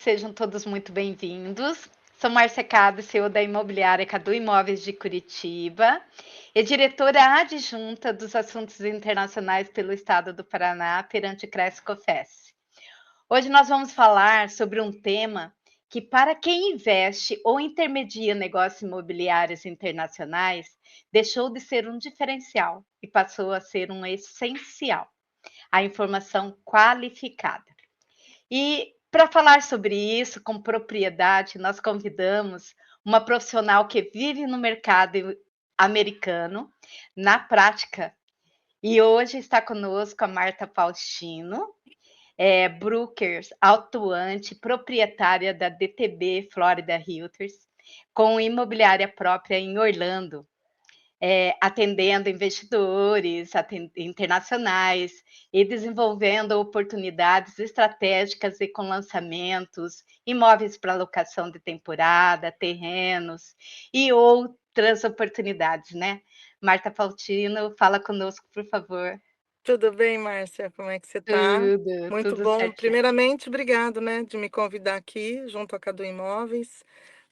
Sejam todos muito bem-vindos. Sou Márcia Cado, CEO da imobiliária Cadu Imóveis de Curitiba e diretora adjunta dos assuntos internacionais pelo Estado do Paraná perante o Cresce-Cofesse. Hoje nós vamos falar sobre um tema que, para quem investe ou intermedia negócios imobiliários internacionais, deixou de ser um diferencial e passou a ser um essencial: a informação qualificada. E para falar sobre isso com propriedade, nós convidamos uma profissional que vive no mercado americano, na prática, e hoje está conosco a Marta Faustino, broker atuante, proprietária da DTB Florida Realtors, com imobiliária própria em Orlando, atendendo investidores internacionais e desenvolvendo oportunidades estratégicas e com lançamentos, imóveis para locação de temporada, terrenos e outras oportunidades, né? Marta Faustino, fala conosco, por favor. Tudo bem, Márcia? Como é que você está? Tudo, Muito tudo bom. certinho. Primeiramente, obrigado, né, de me convidar aqui junto à Cadu Imóveis,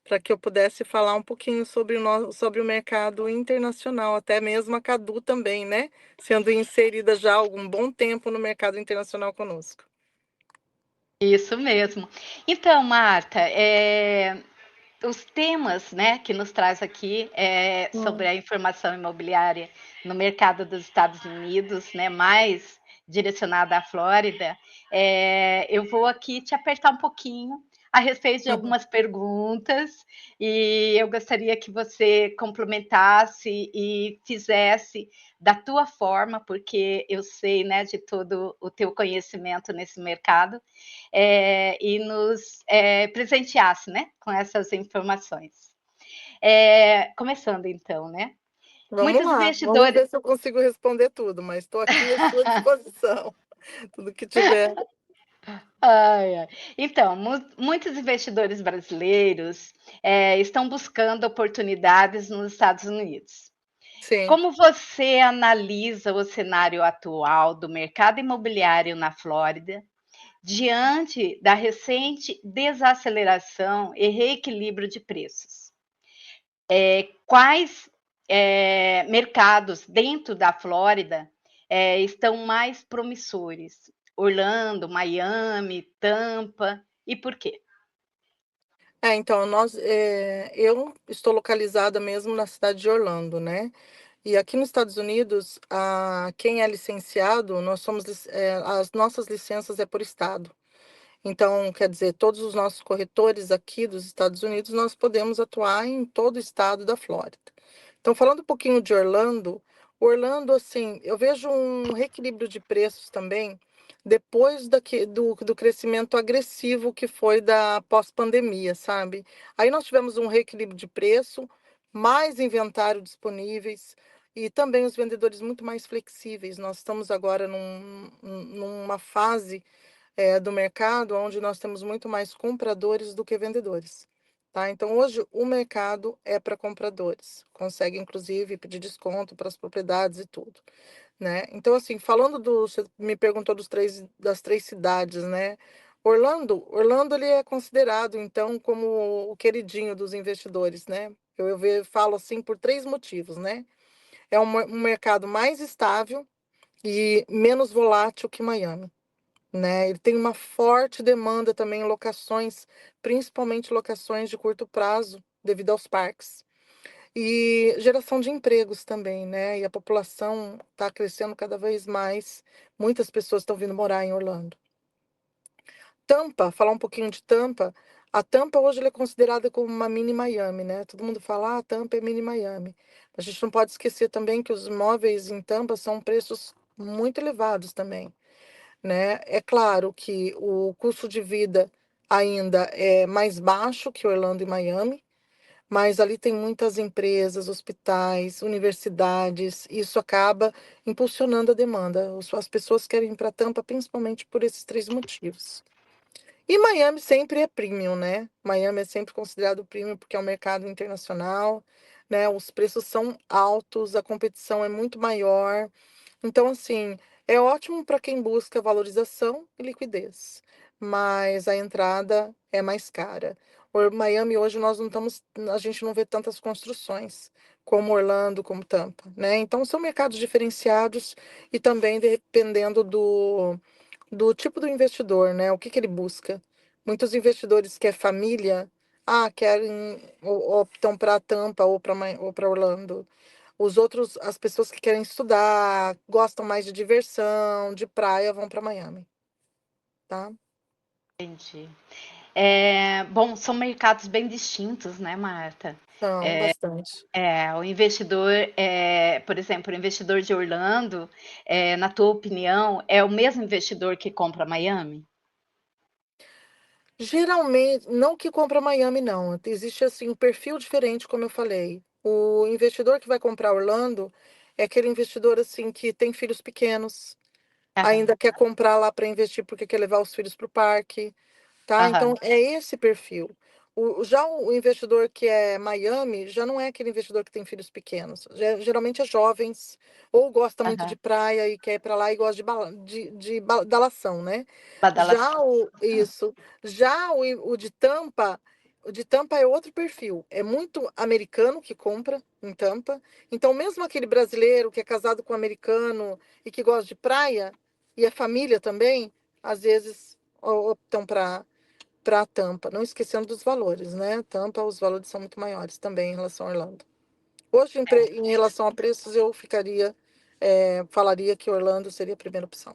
para que eu pudesse falar um pouquinho sobre o mercado internacional, até mesmo a Cadu também, né, sendo inserida já há algum bom tempo no mercado internacional conosco. Isso mesmo. Então, Marta, os temas, né, que nos traz aqui sobre Hum. a informação imobiliária no mercado dos Estados Unidos, né, mais direcionada à Flórida, eu vou aqui te apertar um pouquinho a respeito de algumas perguntas e eu gostaria que você complementasse e fizesse da tua forma, porque eu sei, né, de todo o teu conhecimento nesse mercado, e nos presenteasse, né, com essas informações. Começando então, né? Vamos Muitos lá, vamos investidores. ver se eu consigo responder tudo, mas estou aqui à sua disposição. Tudo que tiver. Ai, ai. Então, muitos investidores brasileiros estão buscando oportunidades nos Estados Unidos. Sim. Como você analisa o cenário atual do mercado imobiliário na Flórida, diante da recente desaceleração e reequilíbrio de preços? Quais mercados dentro da Flórida estão mais promissores? Orlando, Miami, Tampa, e por quê? Então, eu estou localizada mesmo na cidade de Orlando, né? E aqui nos Estados Unidos, quem é licenciado, as nossas licenças é por estado. Então, quer dizer, todos os nossos corretores aqui dos Estados Unidos, nós podemos atuar em todo o estado da Flórida. Então, falando um pouquinho de Orlando, assim, eu vejo um reequilíbrio de preços também, depois do crescimento agressivo que foi da pós-pandemia, sabe? Aí nós tivemos um reequilíbrio de preço, mais inventário disponíveis, e também os vendedores muito mais flexíveis. Nós estamos agora numa fase do mercado, onde nós temos muito mais compradores do que vendedores. Tá? Então, hoje, o mercado é para compradores. Consegue, inclusive, pedir desconto para as propriedades e tudo. Né? Então, assim, você me perguntou das três cidades, né? Orlando ele é considerado, então, como o queridinho dos investidores, né? Falo assim por três motivos, né? É um mercado mais estável e menos volátil que Miami, né? Ele tem uma forte demanda também em locações, principalmente locações de curto prazo, devido aos parques. E geração de empregos também, né? E a população está crescendo cada vez mais. Muitas pessoas estão vindo morar em Orlando. Tampa, falar um pouquinho de Tampa. A Tampa hoje ela é considerada como uma mini Miami, né? Todo mundo fala, Tampa é mini Miami. A gente não pode esquecer também que os imóveis em Tampa são preços muito elevados também, né? É claro que o custo de vida ainda é mais baixo que Orlando e Miami, mas ali tem muitas empresas, hospitais, universidades, e isso acaba impulsionando a demanda. As pessoas querem ir para Tampa principalmente por esses três motivos. E Miami sempre é premium, né? Miami é sempre considerado premium porque é um mercado internacional, né? Os preços são altos, a competição é muito maior. Então, assim, é ótimo para quem busca valorização e liquidez, mas a entrada é mais cara. Miami hoje nós não estamos a gente não vê tantas construções como Orlando, como Tampa, né, então são mercados diferenciados e também dependendo do tipo do investidor, né, o que que ele busca. Muitos investidores que é família, querem optam para Tampa ou para Orlando. Os outros, as pessoas que querem estudar, gostam mais de diversão, de praia, vão para Miami, tá. Entendi. Bom, são mercados bem distintos, né, Marta? São, bastante. O investidor, por exemplo, o investidor de Orlando, na tua opinião, é o mesmo investidor que compra Miami? Geralmente não que compra Miami não, existe, assim, um perfil diferente, como eu falei. O investidor que vai comprar Orlando é aquele investidor, assim, que tem filhos pequenos, Aham, ainda quer comprar lá para investir, porque quer levar os filhos para o parque. Tá, aham, então é esse perfil. O investidor que é Miami, já não é aquele investidor que tem filhos pequenos, geralmente é jovens, ou gosta muito de aham. praia e quer ir para lá e gosta de badalação, né. Já Badalação. o isso, já o de Tampa é outro perfil, é muito americano que compra em Tampa, então mesmo aquele brasileiro que é casado com um americano e que gosta de praia, e é família também, às vezes optam para Tampa, não esquecendo dos valores, né, Tampa, os valores são muito maiores também em relação a Orlando. Hoje, em relação a preços, eu falaria que Orlando seria a primeira opção.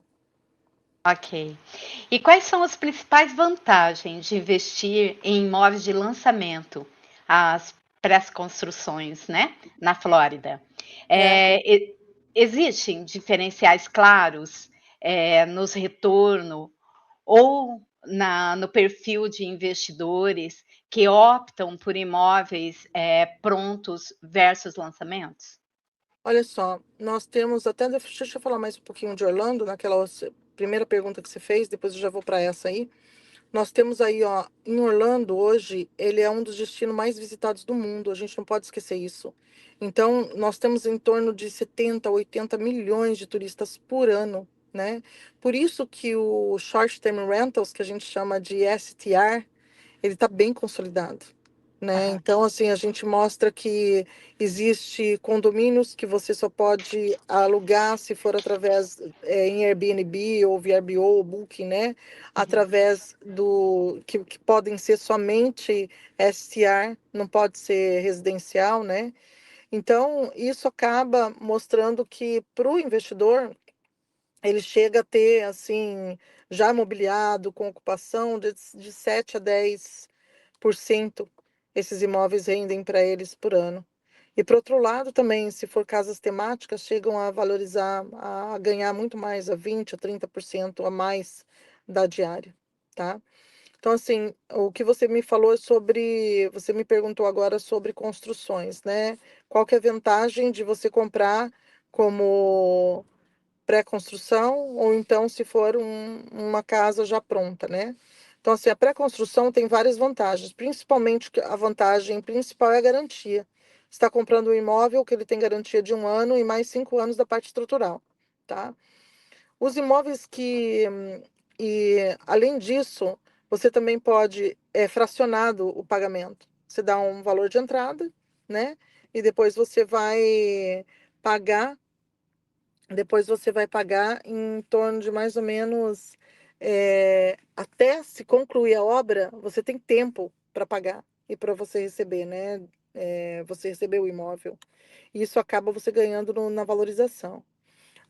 Ok. E quais são as principais vantagens de investir em imóveis de lançamento, as pré-construções, né, na Flórida? É. Existem diferenciais claros, nos retorno ou no perfil de investidores que optam por imóveis, prontos versus lançamentos? Olha só, nós temos até deixa eu falar mais um pouquinho de Orlando, naquela primeira pergunta que você fez, depois eu já vou para essa aí. Nós temos aí, ó, em Orlando hoje, ele é um dos destinos mais visitados do mundo, a gente não pode esquecer isso. Então, nós temos em torno de 70, 80 milhões de turistas por ano, né? Por isso que o Short Term Rentals, que a gente chama de STR, ele está bem consolidado, né? Aham, Então, assim, a gente mostra que existe condomínios que você só pode alugar se for através em Airbnb ou VRBO ou Booking, né? uhum. Através do que podem ser somente STR, não pode ser residencial, né? Então, isso acaba mostrando que para o investidor ele chega a ter, assim, já imobiliado, com ocupação de 7 a 10%, esses imóveis rendem para eles por ano. E por outro lado também, se for casas temáticas, chegam a valorizar, a ganhar muito mais, a 20 a 30% a mais da diária, tá. Então assim, o que você me falou sobre você me perguntou agora sobre construções, né. Qual que é a vantagem de você comprar como pré-construção ou então se for uma casa já pronta, né. Então, assim, a pré-construção tem várias vantagens, principalmente a vantagem principal é a garantia. Você está comprando um imóvel que ele tem garantia de 1 ano e mais 5 anos da parte estrutural, tá. Os imóveis além disso, você também pode fracionado o pagamento. Você dá um valor de entrada, né, e pagar depois você vai pagar em torno de mais ou menos, até se concluir a obra, você tem tempo para pagar e para você receber, né, você receber o imóvel. Isso acaba você ganhando na valorização.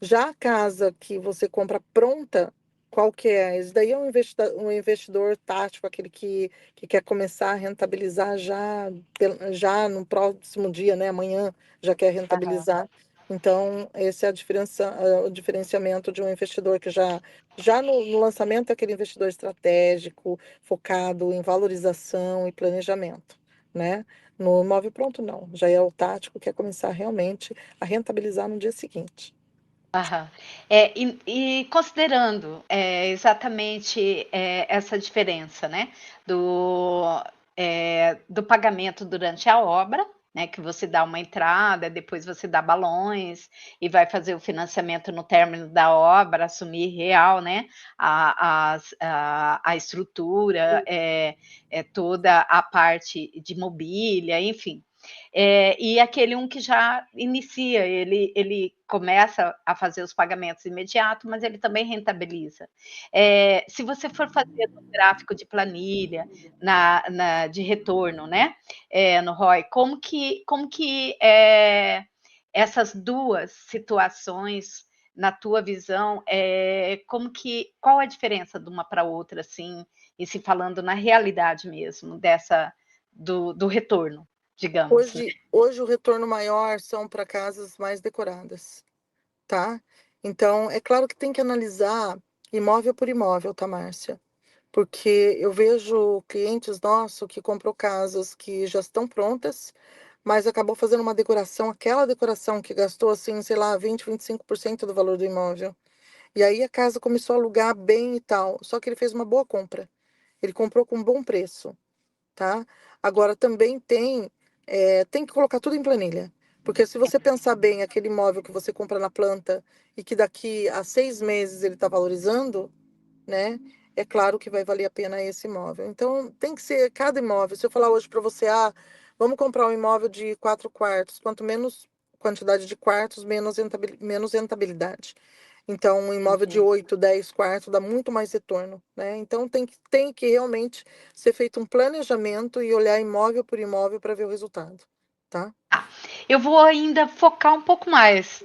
Já a casa que você compra pronta, qual que é? Esse daí é um investidor tático, aquele que quer começar a rentabilizar já no próximo dia, né, amanhã já quer Aham. rentabilizar. Então, esse é a diferença, o diferenciamento de um investidor que já no lançamento é aquele investidor estratégico, focado em valorização e planejamento, né. No imóvel pronto não, já é o tático que quer começar realmente a rentabilizar no dia seguinte. Aham. E considerando, exatamente, essa diferença, né, do pagamento durante a obra, né, que você dá uma entrada, depois você dá balões e vai fazer o financiamento no término da obra, assumir real, né, a estrutura, toda a parte de mobília, enfim. E aquele um que já inicia, ele começa a fazer os pagamentos imediato, mas ele também rentabiliza. Se você for fazer no gráfico de planilha, de retorno, né, no ROI, essas duas situações, na tua visão, qual a diferença de uma para outra, assim, e se falando na realidade mesmo do retorno, digamos, né? Hoje o retorno maior são para casas mais decoradas, tá? Então, é claro que tem que analisar imóvel por imóvel, tá, Márcia? Porque eu vejo clientes nossos que comprou casas que já estão prontas, mas acabou fazendo uma decoração, aquela decoração que gastou, assim, sei lá, 25% do valor do imóvel. E aí a casa começou a alugar bem e tal, só que ele fez uma boa compra. Ele comprou com um bom preço, tá? Agora também tem que colocar tudo em planilha. Porque se você pensar bem, aquele imóvel que você compra na planta e que daqui a 6 meses ele está valorizando, né? É claro que vai valer a pena esse imóvel. Então, tem que ser cada imóvel. Se eu falar hoje para você, vamos comprar um imóvel de 4 quartos, quanto menos quantidade de quartos, menos rentabilidade. Então, um imóvel de Entendi. 8, 10 quartos dá muito mais retorno, né? Então, tem que realmente ser feito um planejamento e olhar imóvel por imóvel para ver o resultado, tá? Tá. Eu vou ainda focar um pouco mais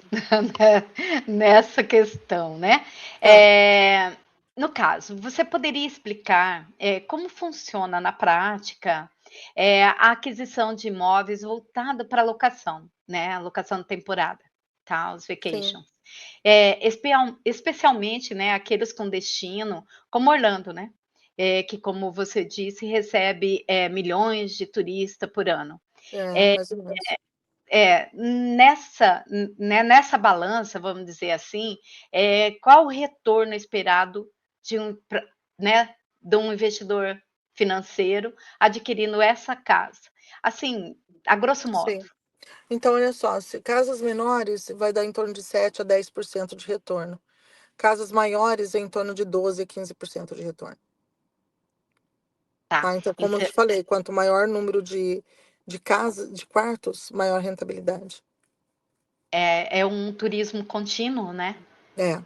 nessa questão, né. Tá. No caso, você poderia explicar, como funciona na prática, a aquisição de imóveis voltada para locação, né, a locação temporada, tá, os Sim. vacations. Especialmente, né, aqueles com destino, como Orlando, né, que como você disse recebe, milhões de turista por ano. Mais ou menos. Nessa balança, vamos dizer assim, qual o retorno esperado de um pra né, de um investidor financeiro adquirindo essa casa? Assim, a grosso modo. Sim. Então, olha só, se casas menores vai dar em torno de 7 a 10% de retorno. Casas maiores em torno de 12 a 15% de retorno. Tá, Tá? Então, como eu entã te falei, quanto maior número de casas, de quartos, maior rentabilidade. é um turismo contínuo, né? É.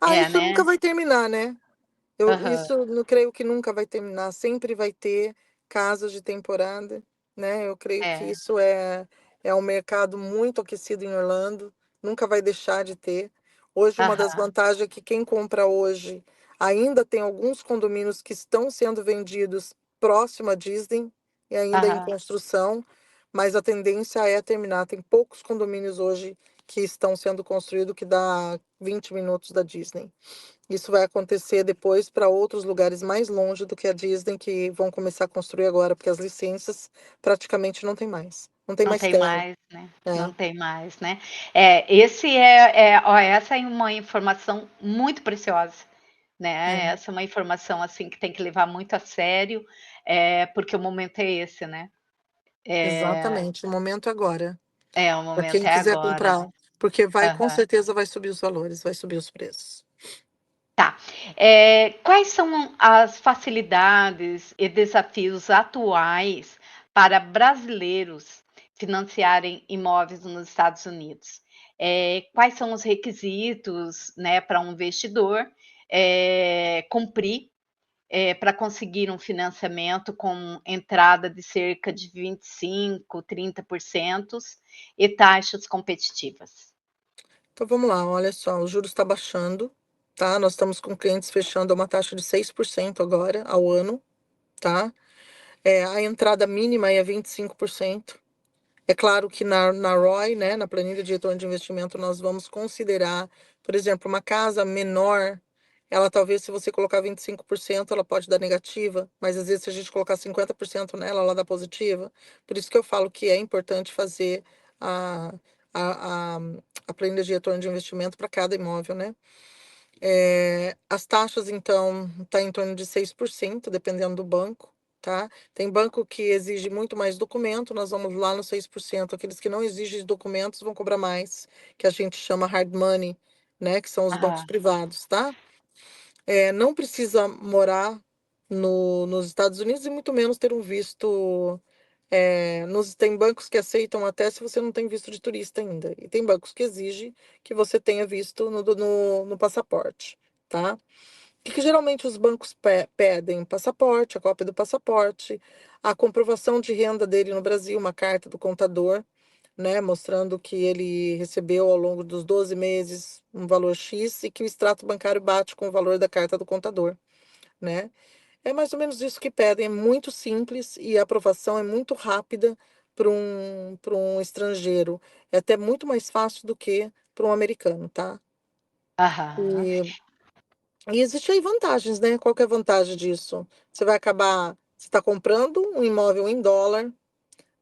É, Isso nunca né? vai terminar, né? Aham. Isso eu creio que nunca vai terminar. Sempre vai ter casas de temporada, né? Eu creio que É. isso é um mercado muito aquecido em Orlando. Nunca vai deixar de ter. Hoje, uma das Aham, vantagens é que quem compra hoje ainda tem alguns condomínios que estão sendo vendidos próximo à Disney e ainda em aham. construção, mas a tendência é terminar. Tem poucos condomínios hoje que estão sendo construídos que dá 20 minutos da Disney. Isso vai acontecer depois para outros lugares mais longe do que a Disney, que vão começar a construir agora, porque as licenças praticamente não tem mais. Não tem Não mais tem terra. mais, né, não É, tem mais, né. Essa é uma informação muito preciosa, né, é, essa é uma informação, assim, que tem que levar muito a sério, porque o momento é esse, né. Eh, exatamente. O momento é agora. o Para momento quem é quiser agora, né. comprar. Porque com Aham. certeza vai subir os valores, vai subir os preços. Tá. Quais são as facilidades e desafios atuais para brasileiros financiarem imóveis nos Estados Unidos? Quais são os requisitos, né, para um investidor, cumprir, para conseguir um financiamento com entrada de cerca de 25, 30% e taxas competitivas? Então vamos lá, olha só, o juros está baixando, tá? Nós estamos com clientes fechando a uma taxa de 6% agora, ao ano, tá? A entrada mínima é 25%. É claro que na ROI, né, na planilha de retorno de investimento, nós vamos considerar, por exemplo, uma casa menor, ela talvez, se você colocar 25%, ela pode dar negativa, mas às vezes se a gente colocar 50% nela, ela dá positiva. Por isso que eu falo que é importante fazer a, a, a, a planilha de retorno de investimento para cada imóvel, né? As taxas, então, tá em torno de 6%, dependendo do banco, tá? Tem banco que exige muito mais documento, nós vamos lá no 6%. Aqueles que não exigem documentos vão cobrar mais, que a gente chama hard money, né? Que são os bancos Aham, privados, tá? Não precisa morar nos Estados Unidos e muito menos ter um visto. Tem bancos que aceitam até se você não tem visto de turista ainda. E tem bancos que exigem que você tenha visto no passaporte, tá? Que geralmente os bancos pedem? Passaporte, a cópia do passaporte, a comprovação de renda dele no Brasil, uma carta do contador, né, mostrando que ele recebeu ao longo dos 12 meses um valor X e que o extrato bancário bate com o valor da carta do contador, né? É mais ou menos isso que pedem, é muito simples e a aprovação é muito rápida para um estrangeiro. É até muito mais fácil do que para um americano, tá? aham. E E existe aí vantagens, né? Qual que é a vantagem disso? Você está comprando um imóvel em dólar,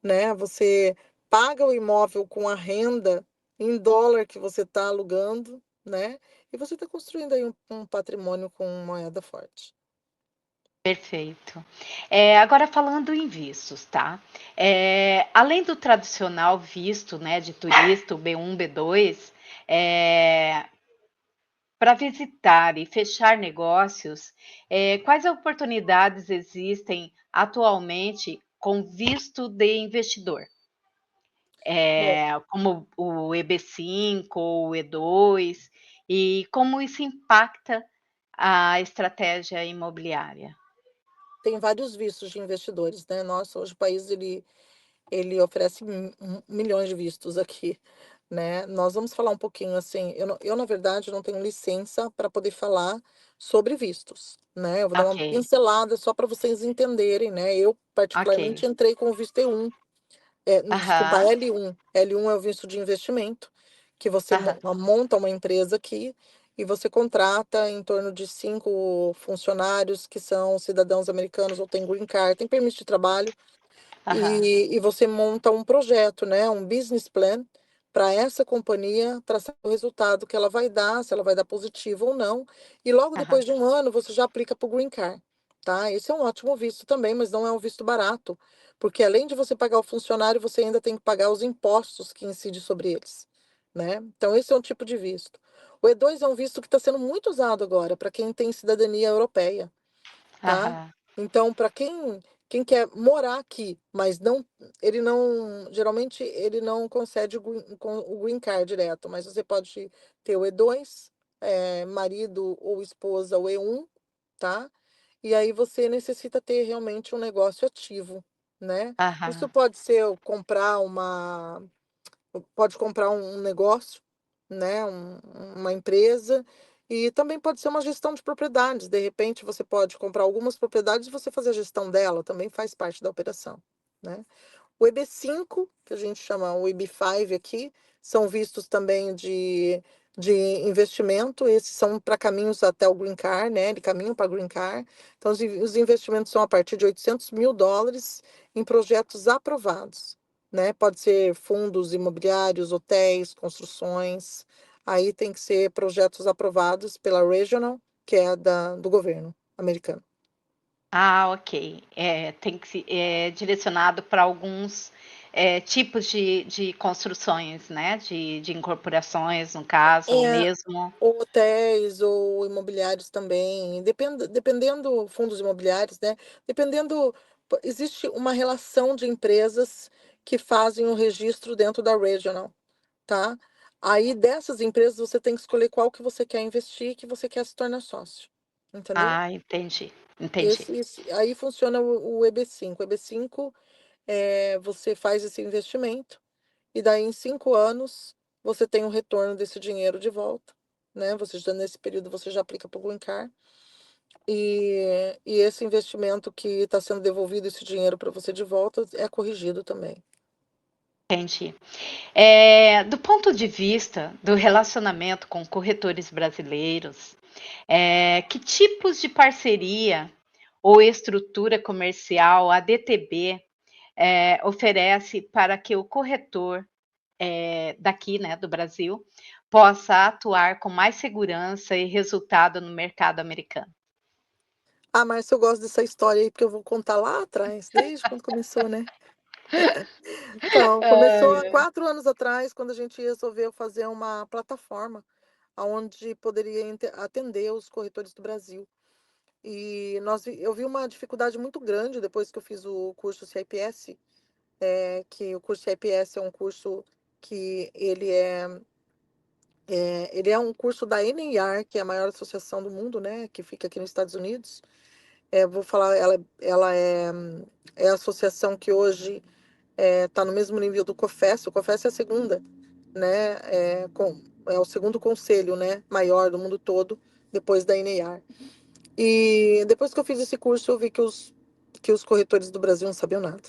né? Você paga o imóvel com a renda em dólar que você está alugando, né? E você está construindo aí um patrimônio com moeda forte. Perfeito. Agora falando em vistos, tá? Além do tradicional visto, né, de turista, o B1, B2, para visitar e fechar negócios, quais oportunidades existem atualmente com visto de investidor? Bom, Como o EB5 ou o E2, e como isso impacta a estratégia imobiliária? tem vários vistos de investidores, né? Nossa, hoje o país ele oferece milhões de vistos aqui, né? Nós vamos falar um pouquinho assim. Eu na verdade, não tenho licença para poder falar sobre vistos, né? Eu vou dar uma Ok, pincelada só para vocês entenderem, né? Eu, particularmente, ok. entrei com o visto E1, desculpa, Aham, L1. L1 é o visto de investimento, que você aham, monta uma empresa aqui e você contrata em torno de 5 funcionários que são cidadãos americanos ou têm green card, têm permisso de trabalho aham, e você monta um projeto, né, um business plan para essa companhia traçar o resultado que ela vai dar, se ela vai dar positivo ou não. E logo aham, depois de um ano você já aplica para o Green Card, tá? Esse é um ótimo visto também, mas não é um visto barato, porque além de você pagar o funcionário, você ainda tem que pagar os impostos que incidem sobre eles, né? Então esse é um tipo de visto. O E2 é um visto que está sendo muito usado agora para quem tem cidadania europeia, tá? aham, Então, para quem quer morar aqui, mas geralmente ele não concede o green card direto, mas você pode ter o E2, marido ou esposa, o E1, tá? E aí você necessita ter realmente um negócio ativo, né? Isso aham, pode ser comprar um negócio, né, uma empresa, e também pode ser uma gestão de propriedades. De repente, você pode comprar algumas propriedades e você fazer a gestão dela, também faz parte da operação, né? O EB5, que a gente chama o EB5 aqui, são vistos também de investimento. Esses são para caminhos até o Green Card, né? De caminho para Green Card. Então, os investimentos são a partir de US$ 800.000 em projetos aprovados, né? Pode ser fundos imobiliários, hotéis, construções. Aí tem que ser projetos aprovados pela Regional, que é do governo americano. Ah, ok. Tem que direcionado para alguns, tipos de construções, né, de incorporações, no caso, ou É, mesmo ou hotéis ou imobiliários também, dependendo fundos imobiliários, né? Dependendo, existe uma relação de empresas que fazem o registro dentro da Regional, tá? Aí dessas empresas você tem que escolher qual que você quer investir, que você quer se tornar sócio, entendeu? ah, entendi, entendi. Aí funciona o EB5. O EB5 você faz esse investimento e daí em 5 anos você tem o retorno desse dinheiro de volta, né? Nesse período você já aplica para o Green Card e esse investimento que está sendo devolvido, esse dinheiro para você de volta, é corrigido também. Entendi. Do ponto de vista do relacionamento com corretores brasileiros, que tipos de parceria ou estrutura comercial a DTB, oferece para que o corretor, daqui, né, do Brasil, possa atuar com mais segurança e resultado no mercado americano? Ah, Márcia, eu gosto dessa história aí, porque eu vou contar lá atrás, desde quando começou, né? Então, começou Ai, há 4 anos atrás, quando a gente resolveu fazer uma plataforma aonde poderia atender os corretores do Brasil. E eu vi uma dificuldade muito grande depois que eu fiz o curso CIPS, que o curso CIPS é um curso que ele é um curso da NIR, que é a maior associação do mundo, né, que fica aqui nos Estados Unidos. Vou falar, é a associação que hoje está no mesmo nível do COFES. O COFES é a segunda, né, é o segundo conselho, né, maior do mundo todo, depois da NIR. E depois que eu fiz esse curso, eu vi que os corretores do Brasil não sabiam nada,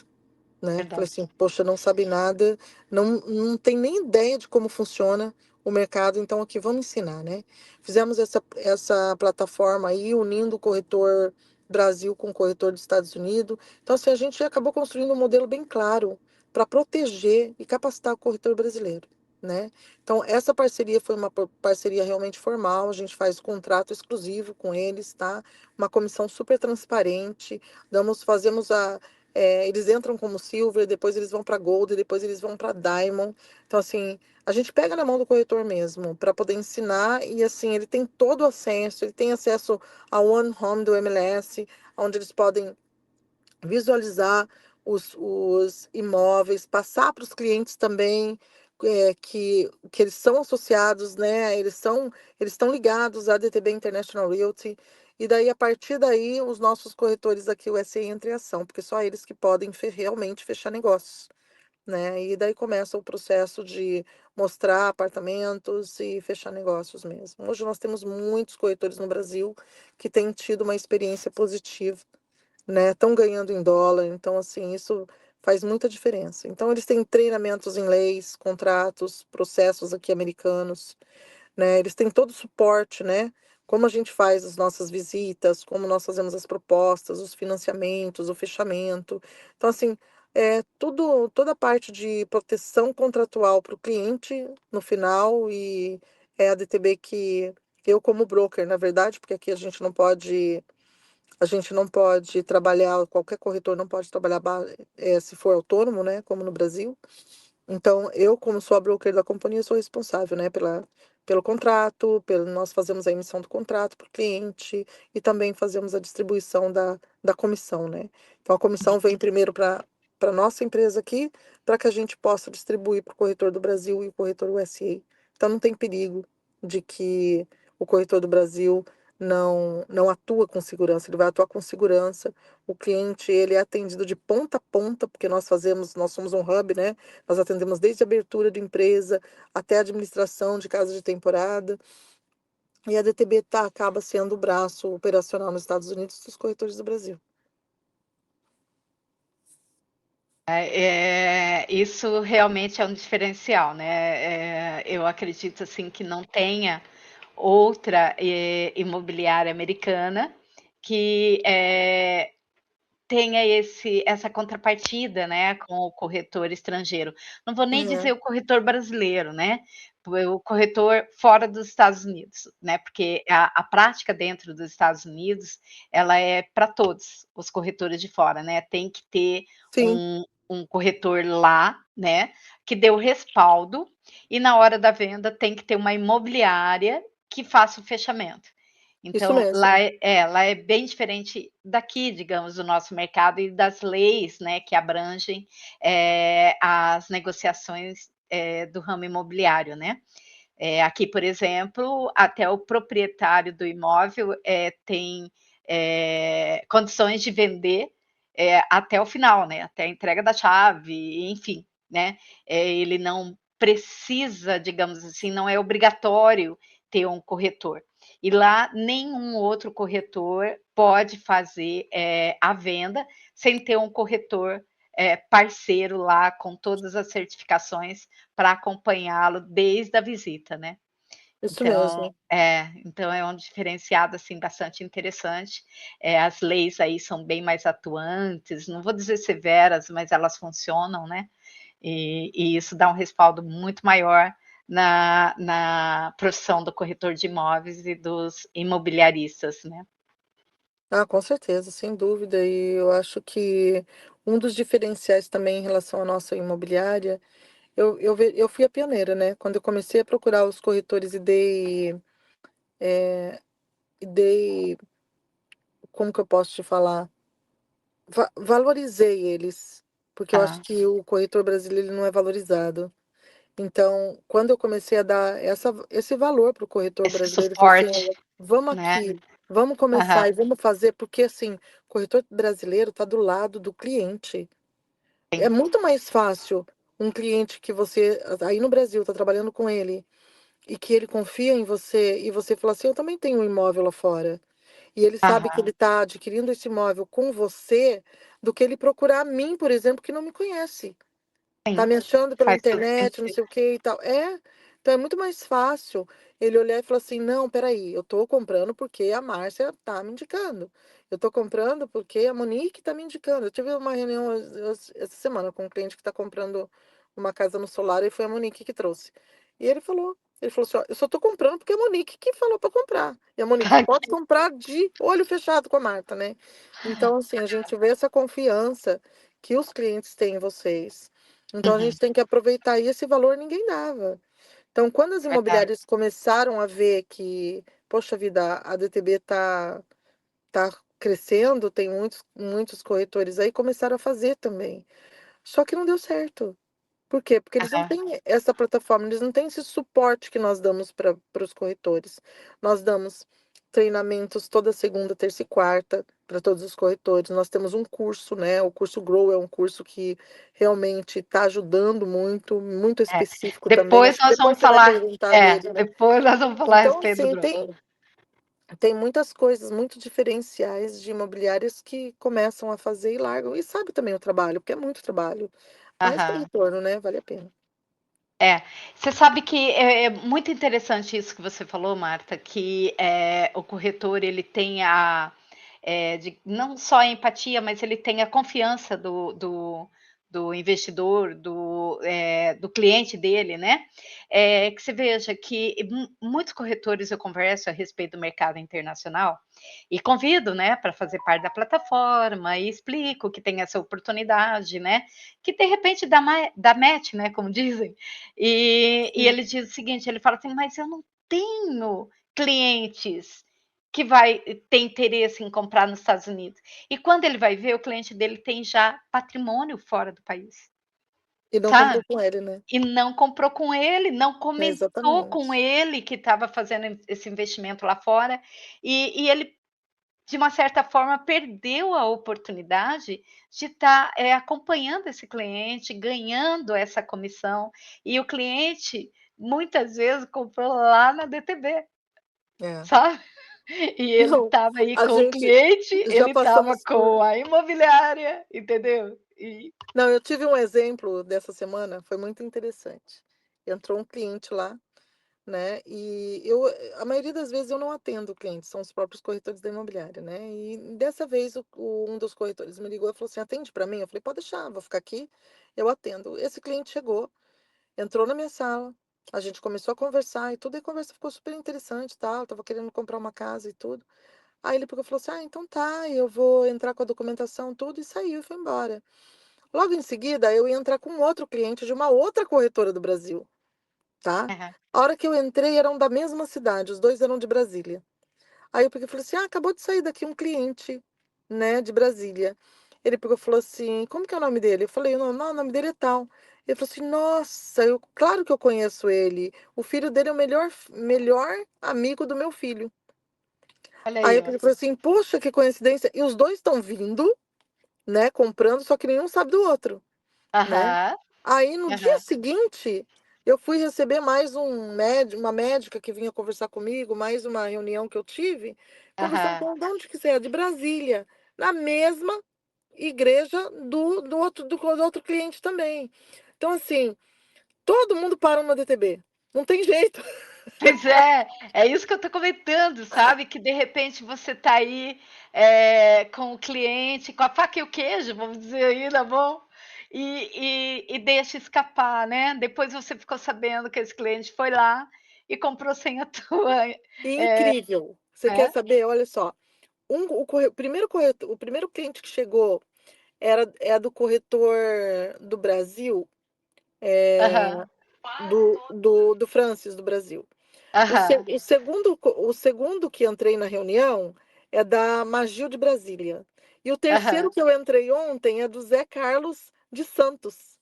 né? Falei verdade. assim, poxa, não sabe nada, não tem nem ideia de como funciona o mercado, então aqui vamos ensinar, né? Fizemos essa plataforma aí, unindo o corretor Brasil com o corretor dos Estados Unidos. Então, assim, a gente acabou construindo um modelo bem claro para proteger e capacitar o corretor brasileiro, né? Então, essa parceria foi uma parceria realmente formal, a gente faz contrato exclusivo com eles, tá? Uma comissão super transparente, fazemos eles entram como Silver, depois eles vão para Gold, depois eles vão para Diamond. Então, assim, a gente pega na mão do corretor mesmo para poder ensinar e, assim, ele tem todo o acesso, ele tem acesso ao One Home do MLS, onde eles podem visualizar os imóveis, passar para os clientes também que eles são associados, né? Eles estão ligados à DTB International Realty. E daí, a partir daí, os nossos corretores aqui, o SE, entra em ação, porque só eles que podem realmente fechar negócios, né? E daí começa o processo de mostrar apartamentos e fechar negócios mesmo. Hoje nós temos muitos corretores no Brasil que têm tido uma experiência positiva, né? Estão ganhando em dólar, então assim, isso faz muita diferença. Então eles têm treinamentos em leis, contratos, processos aqui americanos, né? Eles têm todo o suporte, né? Como a gente faz as nossas visitas, como nós fazemos as propostas, os financiamentos, o fechamento. Então, assim, toda a parte de proteção contratual para o cliente no final, e é a DTB que eu, como broker, na verdade, porque aqui a gente não pode trabalhar, qualquer corretor não pode trabalhar se for autônomo, né? Como no Brasil. Então, eu, como sou a broker da companhia, sou responsável, né, pelo contrato, nós fazemos a emissão do contrato para o cliente e também fazemos a distribuição da comissão, né? Então, a comissão vem primeiro para a nossa empresa aqui, para que a gente possa distribuir para o corretor do Brasil e o corretor USA. Então, não tem perigo de que o corretor do Brasil não atua com segurança, ele vai atuar com segurança. O cliente, ele é atendido de ponta a ponta, porque nós somos um hub, né? Nós atendemos desde a abertura de empresa até a administração de casa de temporada. E a DTB acaba sendo o braço operacional nos Estados Unidos dos corretores do Brasil. Isso realmente é um diferencial, né? Eu acredito assim que não tenha outra imobiliária americana que tenha essa contrapartida, né, com o corretor estrangeiro. Não vou nem É, dizer o corretor brasileiro, né? O corretor fora dos Estados Unidos, né? Porque a prática dentro dos Estados Unidos ela é para todos os corretores de fora, né? Tem que ter sim, um corretor lá, né? Que dê o respaldo, e na hora da venda tem que ter uma imobiliária que faça o fechamento. isso Então, mesmo. lá é bem diferente daqui, digamos, do nosso mercado e das leis, né, que abrangem as negociações do ramo imobiliário, né? Aqui, por exemplo, até o proprietário do imóvel tem condições de vender até o final, né? Até a entrega da chave, enfim, né? Ele não precisa, digamos assim, não é obrigatório ter um corretor. E lá nenhum outro corretor pode fazer a venda sem ter um corretor parceiro lá com todas as certificações para acompanhá-lo desde a visita, né? Isso Então, mesmo. então é um diferenciado assim bastante interessante. As leis aí são bem mais atuantes, não vou dizer severas, mas elas funcionam, né? E isso dá um respaldo muito maior na profissão do corretor de imóveis e dos imobiliaristas, né? Ah, com certeza, sem dúvida. E eu acho que um dos diferenciais também em relação à nossa imobiliária, eu fui a pioneira, né? Quando eu comecei a procurar os corretores e dei, como que eu posso te falar? Valorizei eles, porque eu acho Tá. que o corretor brasileiro ele não é valorizado. Então, quando eu comecei a dar esse valor para o corretor Esse brasileiro, eu falei assim: suporte, "Olha, vamos né. aqui, vamos começar Aham, e vamos fazer", porque assim, o corretor brasileiro está do lado do cliente. É sim. muito mais fácil um cliente que você aí no Brasil está trabalhando com ele e que ele confia em você e você fala assim: "Eu também tenho um imóvel lá fora", e ele sabe que Aham, ele está adquirindo esse imóvel com você, do que ele procurar a mim, por exemplo, que não me conhece. Tá sim. me achando pela Faz todo internet, não sentido. sei o que e tal. Então é muito mais fácil ele olhar e falar assim: "Não, espera aí, eu tô comprando porque a Márcia tá me indicando. Eu tô comprando porque a Monique tá me indicando". Eu tive uma reunião essa semana com um cliente que tá comprando uma casa no solar e foi a Monique que trouxe. E ele falou assim: "Ó, eu só tô comprando porque a Monique que falou pra comprar". E a Monique pode comprar de olho fechado com a Marta, né. Então, assim, a gente vê essa confiança que os clientes têm em vocês. Então a Uhum, gente tem que aproveitar, e esse valor ninguém dava. Então quando as verdade. imobiliárias começaram a ver que, poxa vida, a DTB tá crescendo, tem muitos corretores aí, começaram a fazer também. Só que não deu certo. Por quê? Porque eles não Aham. têm essa plataforma, eles não têm esse suporte que nós damos para os corretores. Nós damos treinamentos toda segunda, terça e quarta para todos os corretores. Nós temos um curso, né? O curso Grow é um curso que realmente está ajudando muito, muito É. específico também. Acho que depois você vai perguntar dele, né? Depois nós vamos falar a Então, respeito do assim, grupo. tem muitas coisas muito diferenciais de imobiliárias que começam a fazer e largam. E sabe também o trabalho, porque é muito trabalho, mas tem Aham. retorno, né? Vale a pena. É. Você sabe que é muito interessante isso que você falou, Marta, que, o corretor ele tem não só a empatia, mas ele tem a confiança do investidor, do cliente dele, né. Que você veja que muitos corretores eu converso a respeito do mercado internacional, e convido, né, para fazer parte da plataforma e explico que tem essa oportunidade, né, que de repente dá match, né, como dizem. E Sim. ele diz o seguinte, ele fala assim: "Mas eu não tenho clientes que vai ter interesse em comprar nos Estados Unidos". E quando ele vai ver, o cliente dele tem já patrimônio fora do país, E não sabe. comprou com ele, né. E não comprou com ele, não É, comentou com exatamente. ele que estava fazendo esse investimento lá fora, e ele, de uma certa forma, perdeu a oportunidade de estar, acompanhando esse cliente, ganhando essa comissão, e o cliente, muitas vezes, comprou lá na DTB, É. sabe. E ele Não, estava aí a com o gente cliente, já ele estava passamos por com a imobiliária, entendeu. não, eu tive um exemplo dessa semana, foi muito interessante. Entrou um cliente lá, né, e a maioria das vezes eu não atendo o cliente, são os próprios corretores da imobiliária, né, e dessa vez um dos corretores me ligou e falou assim: "Atende para mim?" Eu falei: "Pode deixar, vou ficar aqui, eu atendo". Esse cliente chegou, entrou na minha sala, a gente começou a conversar e tudo, e a conversa ficou super interessante e tal, estava querendo comprar uma casa e tudo. Aí ele pegou e falou assim: "Ah, então tá, eu vou entrar com a documentação, tudo", e saiu e foi embora. Logo em seguida, eu ia entrar com outro cliente de uma outra corretora do Brasil, tá. Aham, A hora que eu entrei, eram da mesma cidade, os 2 eram de Brasília. Aí eu peguei e falei assim: "Ah, acabou de sair daqui um cliente, né, de Brasília". Ele pegou e falou assim: "Como que é o nome dele?" Eu falei: "Não, não, o nome dele é tal". Ele falou assim: "Nossa, claro que eu conheço ele, o filho dele é o melhor amigo do meu filho". olha Aí aí, eu ó. peguei e falei assim: "Poxa, que coincidência". E os 2 estão vindo, né, comprando, só que nenhum sabe do outro, né. Aham, Aí no dia aham, seguinte, eu fui receber mais uma médica que vinha conversar comigo, mais uma reunião que eu tive, conversando aham. com "De onde que você é?", "De Brasília", na mesma igreja do outro cliente também. Então assim, todo mundo para no DTB, não tem jeito. Pois é isso que eu tô comentando, sabe, que de repente você tá aí, com o cliente, com a faca e o queijo, vamos dizer aí, tá bom, e deixa escapar, né, depois você ficou sabendo que esse cliente foi lá e comprou sem a tua, E incrível, você quer né. saber? Olha só. o primeiro cliente que chegou é do corretor do Brasil, Aham, do Francis, do Brasil. aham, O segundo que entrei na reunião é da Magil de Brasília. E o terceiro aham. que eu entrei ontem é do Zé Carlos de Santos.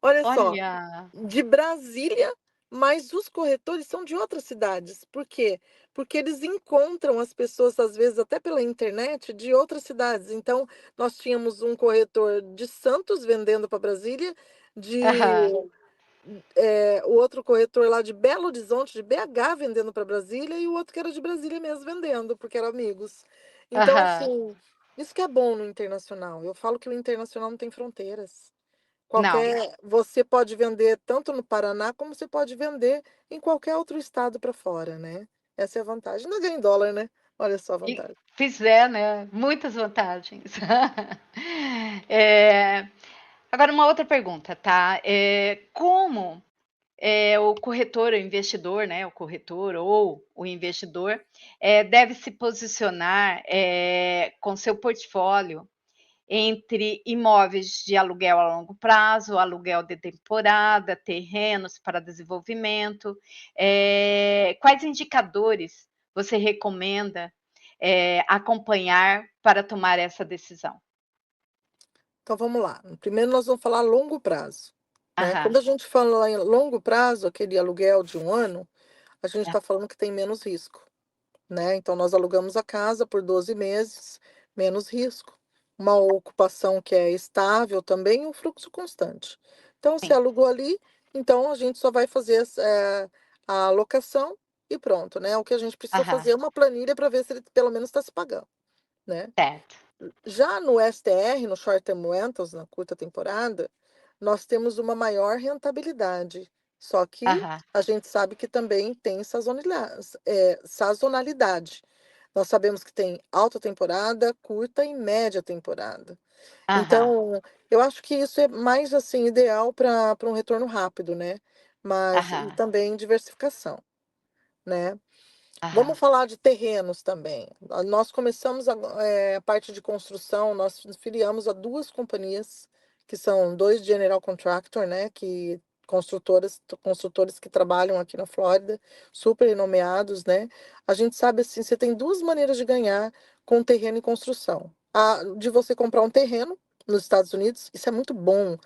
Olha só, Olha, de Brasília, mas os corretores são de outras cidades. Por quê? Porque eles encontram as pessoas, às vezes, até pela internet, de outras cidades. Então, nós tínhamos um corretor de Santos vendendo para Brasília, de aham, o outro corretor lá de Belo Horizonte, de BH, vendendo para Brasília, e o outro que era de Brasília mesmo vendendo, porque eram amigos. Então, aham. assim, isso que é bom no internacional. Eu falo que o internacional não tem fronteiras. Não, Você pode vender tanto no Paraná, como você pode vender em qualquer outro estado para fora, né? Essa é a vantagem. Ainda ganha em dólar, né? Olha só a e vantagem. fizer, né, muitas vantagens. Eh, agora uma outra pergunta, tá, como, o corretor, o investidor, né, o corretor ou o investidor, deve se posicionar, com seu portfólio entre imóveis de aluguel a longo prazo, aluguel de temporada, terrenos para desenvolvimento. Quais indicadores você recomenda, acompanhar para tomar essa decisão? Então vamos lá. Primeiro nós vamos falar longo prazo, né? Aham, Quando a gente fala em longo prazo, aquele aluguel de um ano, a gente é, está falando que tem menos risco, né? Então nós alugamos a casa por 12 meses, menos risco. Uma ocupação que é estável também, e um fluxo constante. Então, se sim. alugou ali, então a gente só vai fazer a alocação e pronto, né? O que a gente precisa Aham, fazer é uma planilha para ver se ele pelo menos está se pagando, né? certo. Já no STR, no Short Term Rentals, na curta temporada, nós temos uma maior rentabilidade. Só que Aham, a gente sabe que também tem sazonalidade. Nós sabemos que tem alta temporada, curta e média temporada. aham, Então, eu acho que isso é mais assim ideal para um retorno rápido, né? Mas e aham, também diversificação, né? aham, Vamos falar de terrenos também. Nós começamos a parte de construção, nós filiamos a 2 companhias, que são 2 general contractor, né, que construtores que trabalham aqui na Flórida, super renomeados, né. A gente sabe, assim, você tem 2 maneiras de ganhar com terreno e construção. A de você comprar um terreno nos Estados Unidos, isso é muito bom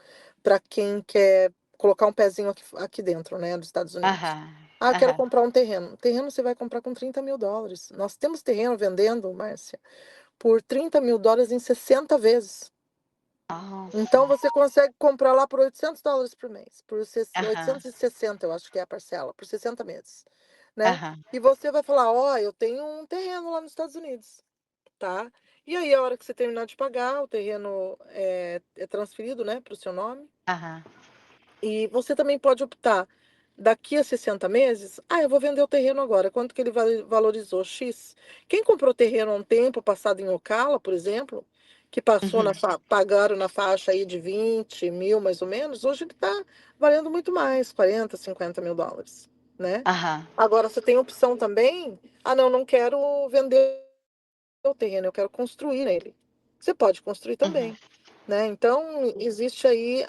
para quem quer colocar um pezinho aqui dentro, né, dos Estados Unidos. aham, Ah, quero aham. comprar um terreno. Terreno você vai comprar com $30.000. Nós temos terreno vendendo, Márcia, por $30.000 em 60 vezes. Nossa. Então você consegue comprar lá por $800 por mês, por Aham, 860, eu acho que é a parcela, por 60 meses, né? aham, E você vai falar: "Ó, eu tenho um terreno lá nos Estados Unidos", tá? E aí a hora que você terminar de pagar, o terreno é transferido, né, para o seu nome. aham, E você também pode optar, daqui a 60 meses, eu vou vender o terreno agora, quanto que ele valorizou? X. Quem comprou terreno há um tempo passado em Ocala, por exemplo, que passou uhum, pagaram na faixa aí de 20.000, mais ou menos, hoje ele está valendo muito mais, 40, $50.000, né? aham, Agora você tem opção também, não, não quero vender o terreno, eu quero construir nele. Você pode construir uhum, também, né. Então, existe aí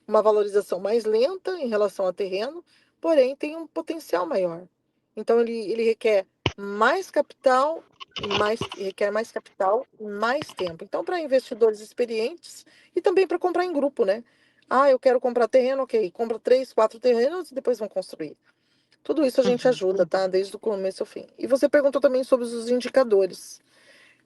uma valorização mais lenta em relação ao terreno, porém tem um potencial maior. Então ele requer mais capital e mais tempo. Então, para investidores experientes e também para comprar em grupo, né. Eu quero comprar terreno", ok, compra 3, 4 terrenos e depois vão construir. Tudo isso a gente uhum, ajuda, tá, desde o começo ao fim. E você perguntou também sobre os indicadores.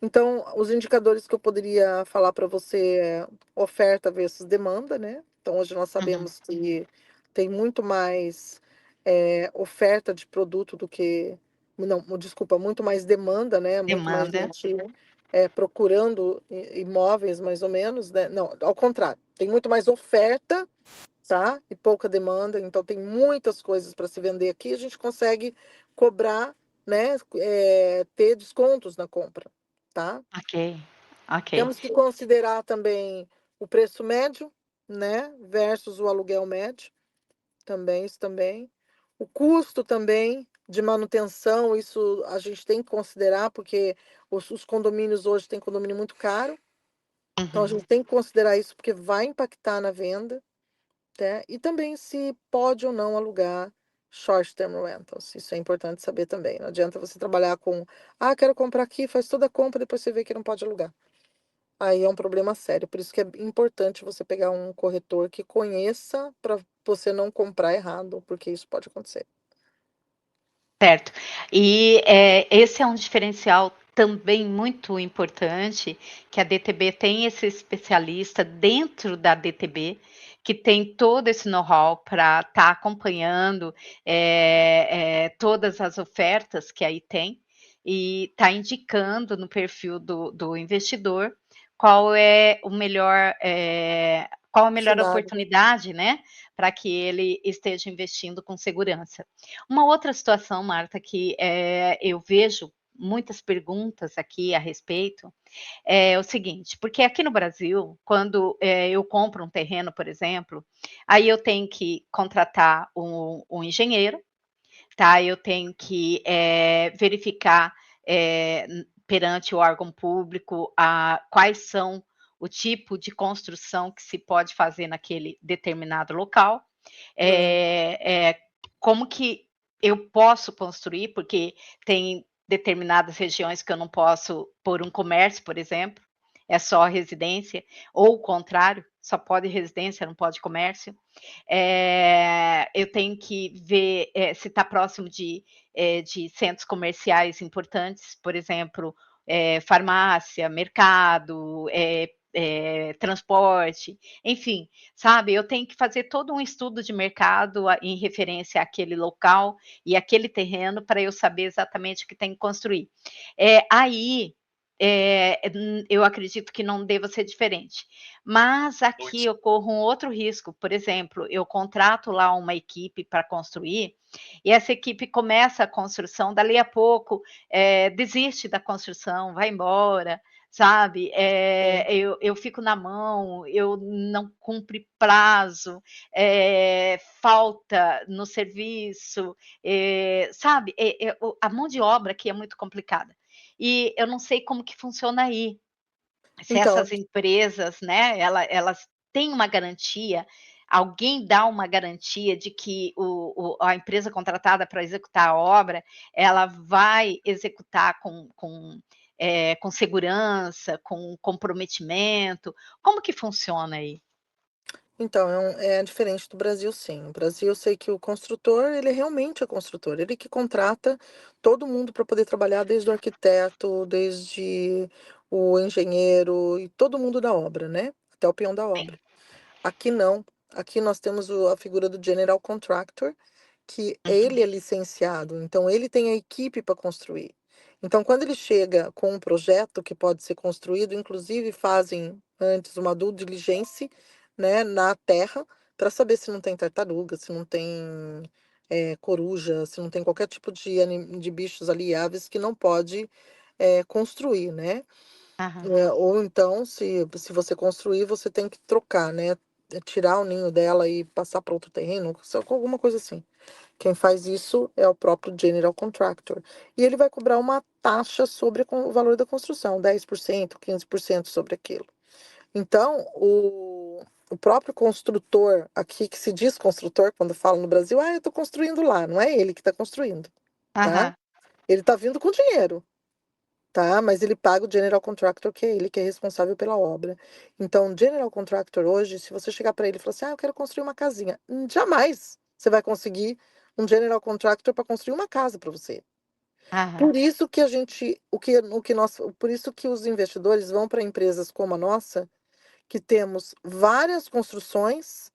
Então, os indicadores que eu poderia falar para você é oferta versus demanda, né. Então hoje nós uhum. sabemos que tem muito mais, oferta de produto do que não, desculpa, muito mais demanda, né, muito mais Demanda. gente, procurando imóveis mais ou menos, né. Não, ao contrário, tem muito mais oferta, tá, e pouca demanda, então tem muitas coisas para se vender aqui, a gente consegue cobrar, né, ter descontos na compra, tá. Ok, ok. Temos que considerar também o preço médio, né, versus o aluguel médio, também, isso também. O custo também, de manutenção, isso a gente tem que considerar, porque os condomínios hoje têm condomínio muito caro, então a Uhum. gente tem que considerar isso, porque vai impactar na venda, né? E também se pode ou não alugar short-term rentals, isso é importante saber também. Não adianta você trabalhar com, quero comprar aqui, faz toda a compra, depois você vê que não pode alugar. Aí é um problema sério, por isso que é importante você pegar um corretor que conheça para você não comprar errado, porque isso pode acontecer. Certo. E esse é um diferencial também muito importante, que a DTB tem esse especialista dentro da DTB, que tem todo esse know-how para estar acompanhando todas as ofertas que aí tem, e está indicando no perfil do investidor qual é o melhor, qual a melhor Cenário. oportunidade, né, para que ele esteja investindo com segurança. Uma outra situação, Marta, que eu vejo muitas perguntas aqui a respeito, é o seguinte, porque aqui no Brasil, quando eu compro um terreno, por exemplo, aí eu tenho que contratar um engenheiro, tá? Eu tenho que verificar perante o órgão público quais são o tipo de construção que se pode fazer naquele determinado local, Uhum. como que eu posso construir, porque tem determinadas regiões que eu não posso pôr um comércio, por exemplo, é só residência, ou o contrário, só pode residência, não pode comércio. Eu tenho que ver se está próximo de centros comerciais importantes, por exemplo, farmácia, mercado, transporte, enfim, sabe? Eu tenho que fazer todo um estudo de mercado em referência àquele local e aquele terreno para eu saber exatamente o que tem que construir. Aí eu acredito que não deva ser diferente. Mas aqui ocorre um outro risco. Por exemplo, eu contrato lá uma equipe para construir, e essa equipe começa a construção, dali a pouco desiste da construção, vai embora, sabe? Sim. Eu fico na mão, eu não cumpre prazo, falta no serviço, sabe? A mão de obra aqui é muito complicada. E eu não sei como que funciona aí, se Então, essas empresas, né, elas têm uma garantia, alguém dá uma garantia de que a empresa contratada para executar a obra, ela vai executar com segurança, com comprometimento, como que funciona aí? então é diferente do Brasil, sim. No Brasil, eu sei que o construtor, ele realmente é construtor, ele que contrata todo mundo para poder trabalhar, desde o arquiteto, desde o engenheiro e todo mundo da obra, né? Até o peão da Sim. obra. Aqui não. Aqui nós temos a figura do general contractor, que Uhum. ele é licenciado, então ele tem a equipe para construir. Então, quando ele chega com um projeto que pode ser construído, inclusive fazem antes uma due diligence, né, na terra, para saber se não tem tartaruga, se não tem coruja, se não tem qualquer tipo de bichos ali, aves que não pode construir, né? Aham. Ou então, se você construir, você tem que trocar, né? Tirar o ninho dela e passar para outro terreno, alguma coisa assim. Quem faz isso é o próprio general contractor. E ele vai cobrar uma taxa sobre o valor da construção, 10%, 15% sobre aquilo. Então, o próprio construtor, aqui que se diz construtor, quando fala no Brasil, eu estou construindo lá, não é ele que está construindo, tá? Aham. Ele está vindo com dinheiro. Tá, mas ele paga o general contractor, que é ele que é responsável pela obra. Então, o general contractor hoje, se você chegar para ele e falar assim, eu quero construir uma casinha, jamais você vai conseguir um general contractor para construir uma casa para você. Aham. Por isso que a gente, por isso que os investidores vão para empresas como a nossa, que temos várias construções,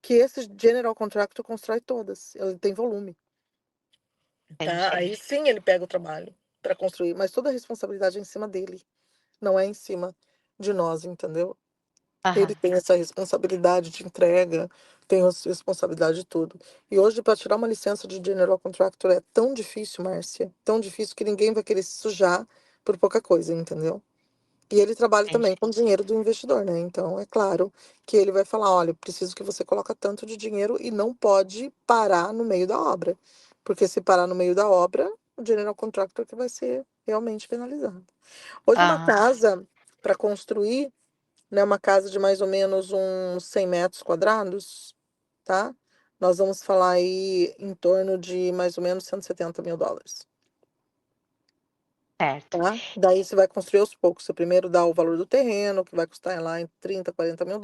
que esse general contractor constrói todas. Ele tem volume, tá? Entendi. Aí sim ele pega o trabalho para construir, mas toda a responsabilidade é em cima dele. Não é em cima de nós, entendeu? Ele Aham. tem essa responsabilidade de entrega, tem essa responsabilidade de tudo. E hoje, para tirar uma licença de General Contractor é tão difícil, Márcia, tão difícil que ninguém vai querer se sujar por pouca coisa, entendeu? E ele trabalha também Entendi. com o dinheiro do investidor, né? Então, é claro que ele vai falar, olha, preciso que você coloque tanto de dinheiro e não pode parar no meio da obra. Porque se parar no meio da obra, o general contractor que vai ser realmente penalizado. Hoje uma Ah, casa para construir, né, uma casa de mais ou menos uns 100 metros quadrados, tá? Nós vamos falar aí em torno de mais ou menos US$ 170.000. certo. Tá? Daí você vai construir aos poucos. Você primeiro dá o valor do terreno, que vai custar lá em US$ 30, 40 mil,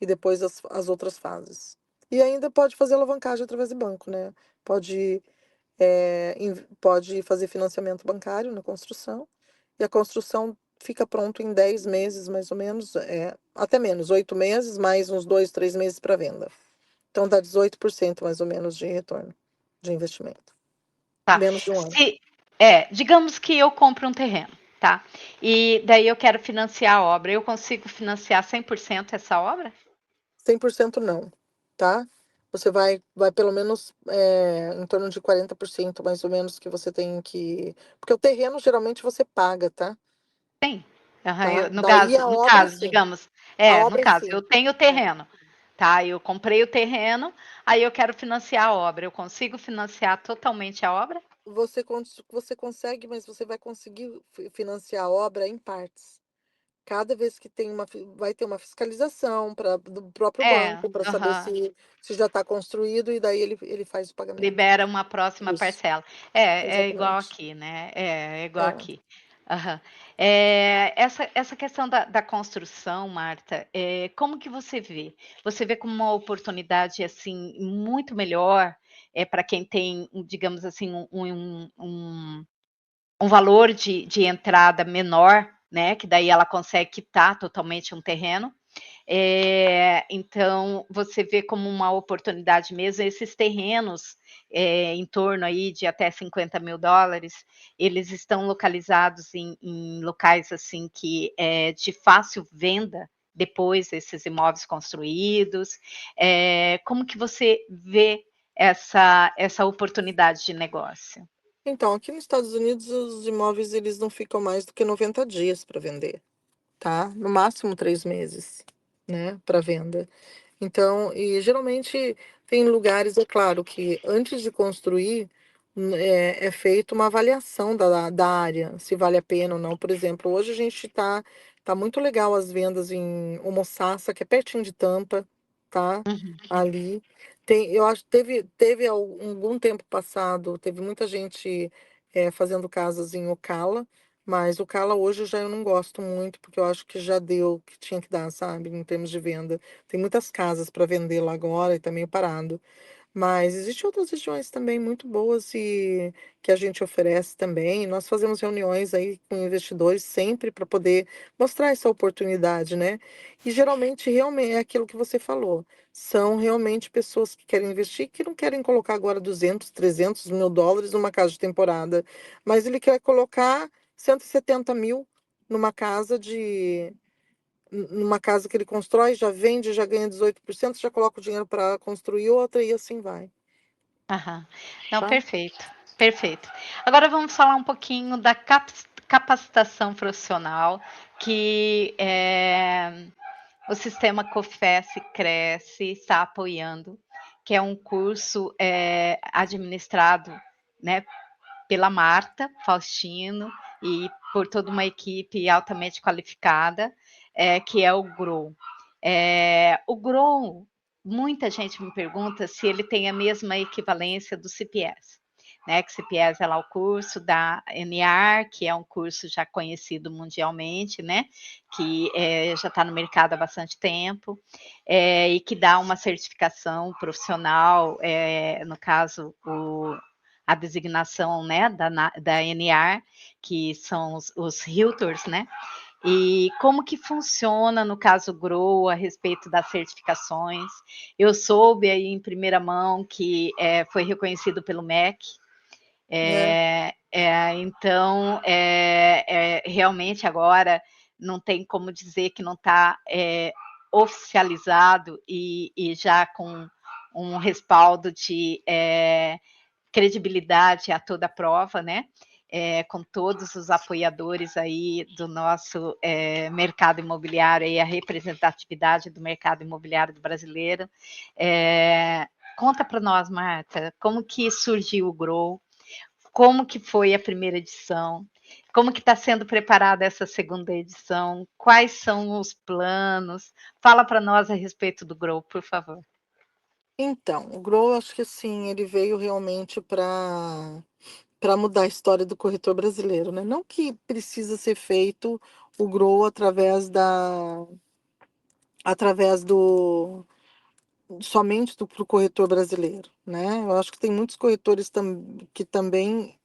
e depois as outras fases. E ainda pode fazer alavancagem através de banco, né? Pode, pode fazer financiamento bancário na construção, e a construção fica pronto em 10 meses, mais ou menos, até menos, 8 meses, mais uns 2, 3 meses para venda. Então dá 18% mais ou menos de retorno de investimento. Tá. Menos de um ano. Digamos que eu compro um terreno, tá? E daí eu quero financiar a obra. Eu consigo financiar 100% essa obra? 100% não, tá? Você vai pelo menos em torno de 40% mais ou menos que você tem que. Porque o terreno geralmente você paga, tá? Sim. Aham, Tá? no Daí caso, a no obra caso, sim. digamos, A no obra caso, sim. eu tenho o É. terreno, tá? Eu comprei o terreno, aí eu quero financiar a obra. Eu consigo financiar totalmente a obra? Você consegue, mas você vai conseguir financiar a obra em partes. Cada vez que vai ter uma fiscalização do próprio É, banco para saber aham. se já está construído, e daí ele faz o pagamento. Libera uma próxima Isso, parcela. É igual exatamente. aqui, né? É igual É. aqui. Aham. Essa questão da construção, Marta, como que você vê? Você vê como uma oportunidade, assim, muito melhor, para quem tem, digamos assim, um valor de entrada menor, né? Que daí ela consegue quitar totalmente um terreno. Então, você vê como uma oportunidade mesmo esses terrenos em torno aí de até US$ 50.000, eles estão localizados em locais assim que é de fácil venda depois esses imóveis construídos. Como que você vê essa oportunidade de negócio? Então, aqui nos Estados Unidos, os imóveis eles não ficam mais do que 90 dias para vender, tá? No máximo 3 meses, né, para venda. Então, e geralmente tem lugares, é claro, que antes de construir, é feita uma avaliação da área, se vale a pena ou não. Por exemplo, hoje a gente tá muito legal as vendas em Homosassa, que é pertinho de Tampa, tá? Uhum. Ali. Eu acho que teve algum tempo passado, teve muita gente fazendo casas em Ocala, mas Ocala hoje já eu não gosto muito, porque eu acho que já deu o que tinha que dar, sabe, em termos de venda. Tem muitas casas para vender lá agora e tá meio parado. Mas existem outras regiões também muito boas e que a gente oferece também. Nós fazemos reuniões aí com investidores sempre para poder mostrar essa oportunidade, né? E geralmente realmente é aquilo que você falou. São realmente pessoas que querem investir, que não querem colocar agora 200, US$ 300.000 numa casa de temporada, mas ele quer colocar 170 mil numa casa numa casa que ele constrói, já vende, já ganha 18%, já coloca o dinheiro para construir outra e assim vai, Aham. Não, tá? perfeito, perfeito. Agora vamos falar um pouquinho da capacitação profissional, que o sistema COFES Cresce está apoiando, que é um curso administrado, né, pela Marta Faustino e por toda uma equipe altamente qualificada, que é o GROW. O GROW, muita gente me pergunta se ele tem a mesma equivalência do CPS. Né, que CPS é lá o curso da NR, que é um curso já conhecido mundialmente, né, que já está no mercado há bastante tempo, e que dá uma certificação profissional, no caso, a designação, né, da NR, que são os realtors, né? E como que funciona no caso Grow a respeito das certificações? Eu soube aí em primeira mão que foi reconhecido pelo MEC. É, Então, realmente agora não tem como dizer que não está oficializado e já com um respaldo de credibilidade a toda a prova, né? Com todos os apoiadores aí do nosso mercado imobiliário e a representatividade do mercado imobiliário do brasileiro, Conta para nós, Marta, como que surgiu o Grow, como que foi a primeira edição, como que está sendo preparada essa segunda edição, quais são os planos? Fala para nós a respeito do Grow, por favor. Então, o Grow, acho que assim, ele veio realmente para mudar a história do corretor brasileiro, né? Não que precisa ser feito o Grow através do somente pro corretor brasileiro, né? Eu acho que tem muitos corretores que também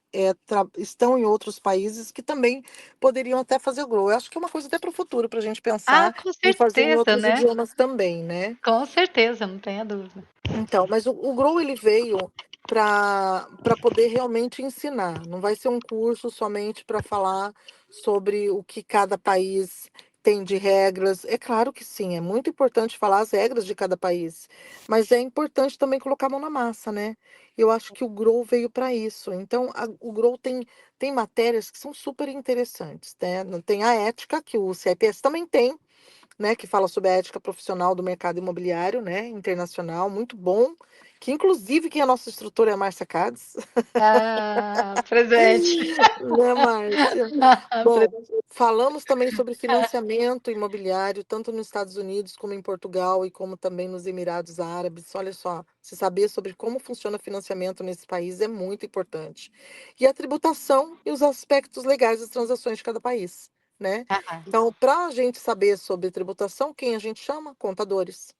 estão em outros países que também poderiam até fazer o Grow. Eu acho que é uma coisa até para o futuro, para a gente Ah, pensar com em fazer em certeza, outros né? idiomas também, né? Com certeza, não tenha dúvida. Então, mas o Grow ele veio para poder realmente ensinar. Não vai ser um curso somente para falar sobre o que cada país tem de regras. É claro que sim, é muito importante falar as regras de cada país, mas é importante também colocar a mão na massa, né? Eu acho que o Grow veio para isso. Então, o Grow tem matérias que são super interessantes, né? Tem a ética, que o CIPS também tem, né, que fala sobre a ética profissional do mercado imobiliário, né, internacional, muito bom, que inclusive quem é a nossa instrutora é a Márcia Cades, Ah, presente. né, Márcia? Bom, Presente. falamos também sobre financiamento imobiliário, tanto nos Estados Unidos como em Portugal e como também nos Emirados Árabes. Olha só, se saber sobre como funciona financiamento nesse país é muito importante. E a tributação e os aspectos legais das transações de cada país, né? Ah, Então, para a gente saber sobre tributação, quem a gente chama? Contadores.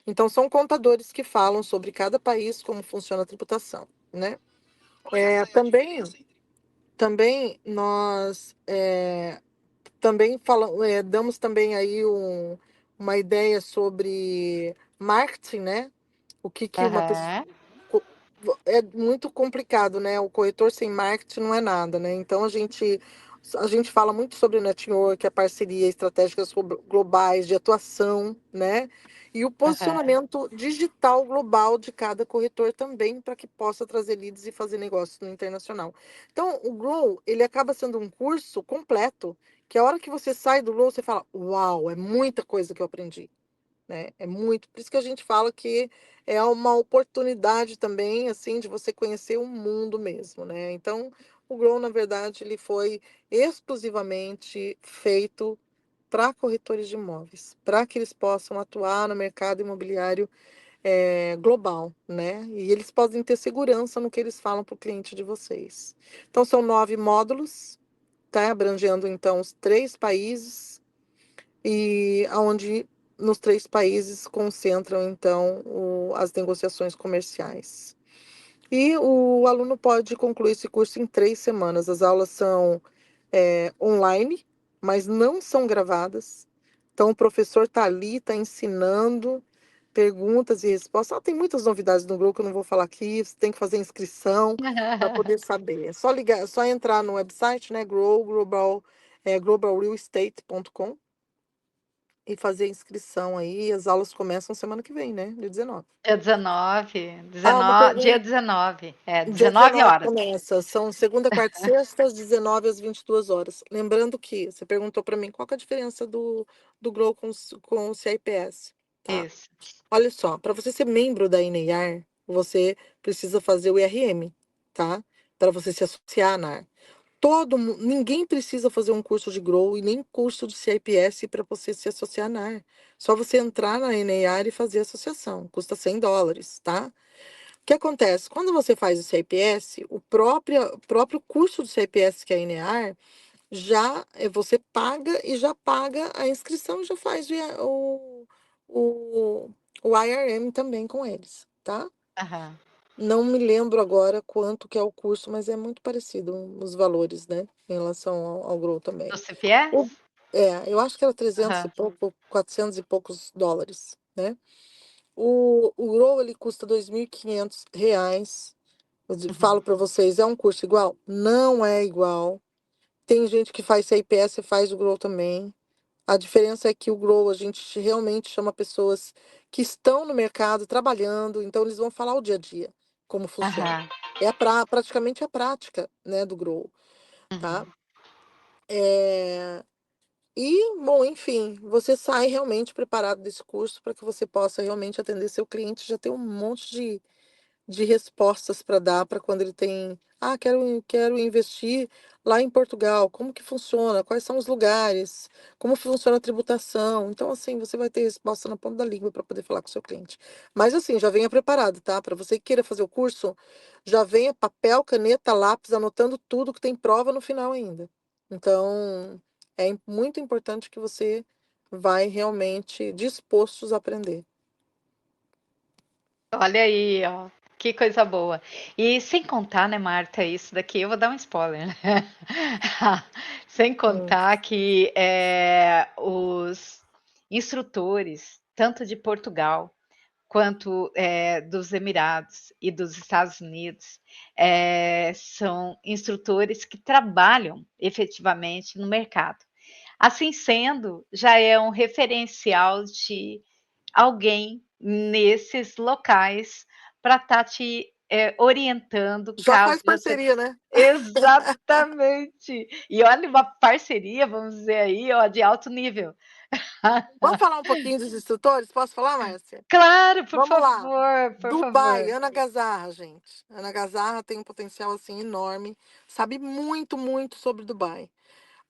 Então, são contadores que falam sobre cada país, como funciona a tributação, né? Também nós também damos também aí uma ideia sobre marketing, né? O que que uma pessoa aham. co- é muito complicado, né? O corretor sem marketing não é nada, né? Então a gente fala muito sobre network, a parceria, estratégicas globais de atuação, né? E o Aham. posicionamento digital global de cada corretor também para que possa trazer leads e fazer negócios no internacional. Então, o Grow, ele acaba sendo um curso completo, que a hora que você sai do Grow, você fala: "Uau, é muita coisa que eu aprendi", né? É muito, por isso que a gente fala que é uma oportunidade também, assim, de você conhecer o mundo mesmo, né? Então, o Grow, na verdade, ele foi exclusivamente feito para corretores de imóveis, para que eles possam atuar no mercado imobiliário global, né? E eles podem ter segurança no que eles falam para o cliente de vocês. Então, são 9 módulos, tá? Abrangendo, então, os 3 países e aonde nos 3 países concentram, então, as negociações comerciais. E o aluno pode concluir esse curso em 3 semanas. As aulas são online, mas não são gravadas. Então, o professor está ali, está ensinando, perguntas e respostas. Tem muitas novidades no grupo que eu não vou falar aqui. Você tem que fazer inscrição para poder saber. É só ligar, é só entrar no website, né? globalrealestate.com e fazer a inscrição aí. As aulas começam semana que vem, né? Dia 19. Dia 19, Uma 19, dia pergunta. 19, Dia 19 19 horas. começa. São segunda, quarta e sexta, às 19 às 22 horas. Lembrando que você perguntou para mim qual que é a diferença do Grow com o CIPS. Tá? Isso. Olha só, para você ser membro da NEAR, você precisa fazer o IRM, tá? Para você se associar à NAR. Ninguém precisa fazer um curso de Grow e nem curso de CIPS para você se associar à NAR. Só você entrar na NEAR e fazer a associação. Custa US$ 100, tá? O que acontece? Quando você faz o CIPS, o próprio curso do CIPS, que é a NEAR, já você paga e já paga a inscrição e já faz o, o IRM também com eles, tá? Aham. Não me lembro agora quanto que é o curso, mas é muito parecido os valores, né? Em relação ao Grow Do também. CPS? Eu acho que era 300 e Aham. pouco, 400 e poucos dólares, né? O Grow, ele custa R$ 2.500. Eu Uhum. falo para vocês, é um curso igual? Não é igual. Tem gente que faz CIPS e faz o Grow também. A diferença é que o Grow a gente realmente chama pessoas que estão no mercado trabalhando, então eles vão falar o dia a dia, como funciona. Aham. Praticamente a prática, né, do Grow, tá? Uhum. É, bom, enfim, você sai realmente preparado desse curso para que você possa realmente atender seu cliente, já ter um monte de respostas para dar para quando ele tem, quero investir lá em Portugal, como que funciona, quais são os lugares, como funciona a tributação. Então, assim, você vai ter resposta na ponta da língua para poder falar com o seu cliente. Mas, assim, já venha preparado, tá? Para você que queira fazer o curso, já venha papel, caneta, lápis, anotando tudo que tem prova no final ainda. Então, é muito importante que você vai realmente dispostos a aprender. Olha aí, ó, que coisa boa. E sem contar, né, Marta, isso daqui eu vou dar um spoiler, né? Sem Hum. contar que os instrutores, tanto de Portugal quanto dos Emirados e dos Estados Unidos, são instrutores que trabalham efetivamente no mercado. Assim sendo, já é um referencial de alguém nesses locais para estar te orientando Já caso faz você. parceria, né? Exatamente. E olha, uma parceria, vamos dizer aí, ó, de alto nível. Vamos falar um pouquinho dos instrutores? Posso falar, Márcia? Claro, por Vamos lá. favor, por Dubai, favor. Ana Gazarra, gente. Ana Gazarra tem um potencial assim enorme, sabe muito, muito sobre Dubai.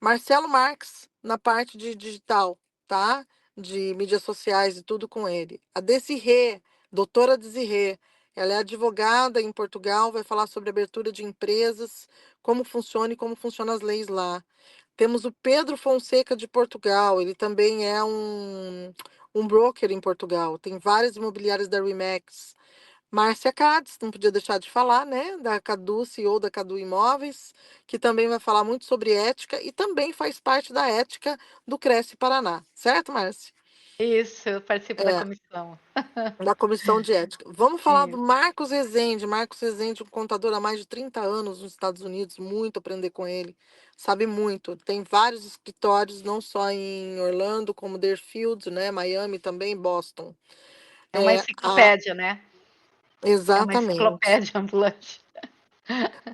Marcelo Marques, na parte de digital, tá? De mídias sociais e tudo com ele. A Desirê, doutora Desirê, ela é advogada em Portugal, vai falar sobre abertura de empresas, como funciona e como funcionam as leis lá. Temos o Pedro Fonseca de Portugal, ele também é um broker em Portugal, tem várias imobiliárias da Remax. Márcia Cades, não podia deixar de falar, né? Da Cadu, CEO da Cadu Imóveis, que também vai falar muito sobre ética e também faz parte da ética do Cresce Paraná, certo, Márcia? Isso, eu participo da É, comissão. da comissão de ética. Vamos falar do Isso. Marcos Rezende. Marcos Rezende, um contador há mais de 30 anos nos Estados Unidos, muito aprender com ele, sabe muito. Tem vários escritórios, não só em Orlando, como Deerfield, né? Miami também, Boston. É uma É, a, enciclopédia, né? É uma exatamente. enciclopédia ambulante.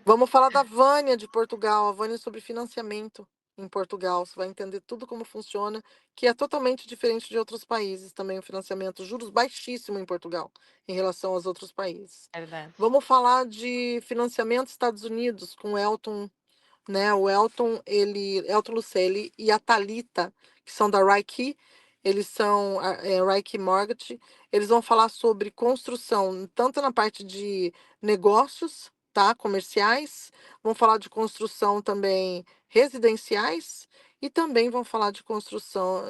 Vamos falar da Vânia de Portugal, a Vânia sobre financiamento em Portugal. Você vai entender tudo como funciona, que é totalmente diferente de outros países também o financiamento, juros baixíssimo em Portugal em relação aos outros países. Verdade. Vamos falar de financiamento Estados Unidos com o Elton, né? O Elton, Elton Lucelli e a Thalita, que são da Raiki, eles são Raiki Mortgage, eles vão falar sobre construção, tanto na parte de negócios, tá? Comerciais, vão falar de construção também residenciais e também vão falar de construção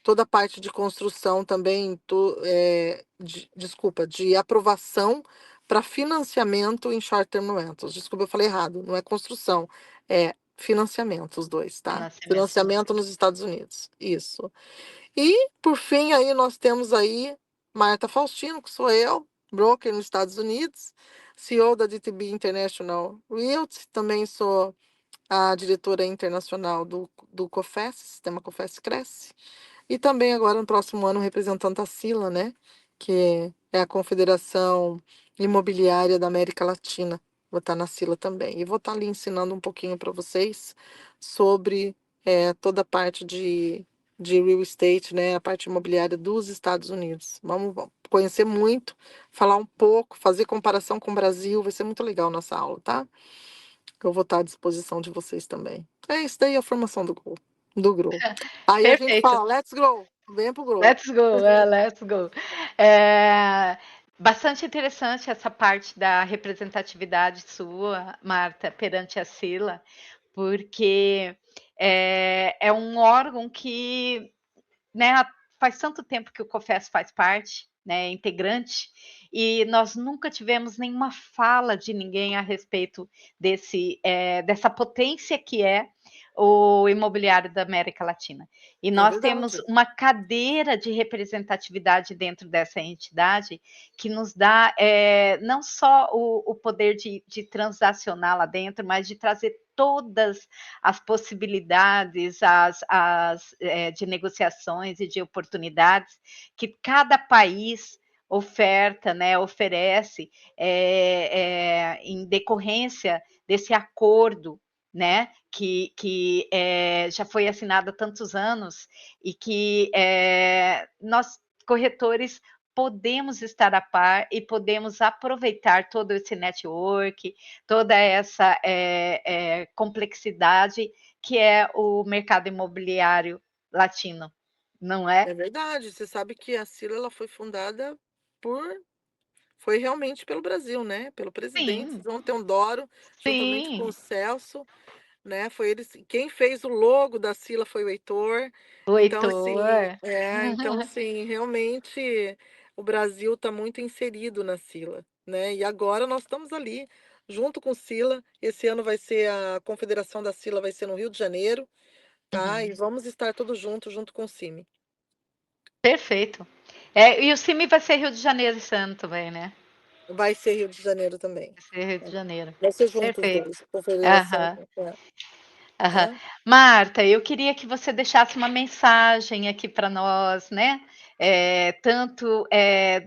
toda a parte de construção também, desculpa, de aprovação para financiamento em short-term rentals. Desculpa, eu falei errado, não é construção, é financiamento, os dois, tá? Financiamento. Financiamento nos Estados Unidos, isso. E, por fim, aí nós temos aí Marta Faustino, que sou eu, broker nos Estados Unidos, CEO da DTB International Realty, também sou a diretora internacional do COFES, Sistema COFES Cresce. E também agora no próximo ano representando a Sila, né? Que é a Confederação Imobiliária da América Latina. Vou estar na Sila também. E vou estar ali ensinando um pouquinho para vocês sobre toda a parte de real estate, né? A parte imobiliária dos Estados Unidos. Vamos conhecer muito, falar um pouco, fazer comparação com o Brasil. Vai ser muito legal nossa aula, tá? Eu vou estar à disposição de vocês também. É isso daí a formação do Grow. Aí a gente Perfeito. fala, let's grow, venha pro Grow. Let's go, let's go. Bastante interessante essa parte da representatividade sua, Marta, perante a Sila, porque é um órgão que, né, faz tanto tempo que o COFES faz parte, né, integrante, e nós nunca tivemos nenhuma fala de ninguém a respeito dessa potência que é o imobiliário da América Latina. E É nós temos verdade. uma cadeira de representatividade dentro dessa entidade que nos dá não só o poder de transacionar lá dentro, mas de trazer todas as possibilidades de negociações e de oportunidades que cada país oferta, né, oferece em decorrência desse acordo, né, que já foi assinado há tantos anos e que nós corretores podemos estar a par e podemos aproveitar todo esse network, toda essa complexidade que é o mercado imobiliário latino, não é? É verdade. Você sabe que a Sila ela por foi realmente pelo Brasil, né, pelo presidente Sim, João Teodoro, juntamente com o sim, Celso, né, foi eles quem fez o logo da Sila foi o Heitor. o Então assim, Heitor. realmente o Brasil está muito inserido na Sila, né, e agora nós estamos ali, junto com o Sila. Esse ano vai ser a confederação da Sila vai ser no Rio de Janeiro, tá, e Uhum. vamos estar todos juntos, junto com o CIMI. Perfeito. É, e o CIMI vai ser Rio de Janeiro esse ano também, né? Vai ser Rio de Janeiro também. Vai ser Rio de Janeiro. Vai ser juntos os Perfeito. 2, confederação, Aham. Aham. tá. Marta, eu queria que você deixasse uma mensagem aqui para nós, né? Tanto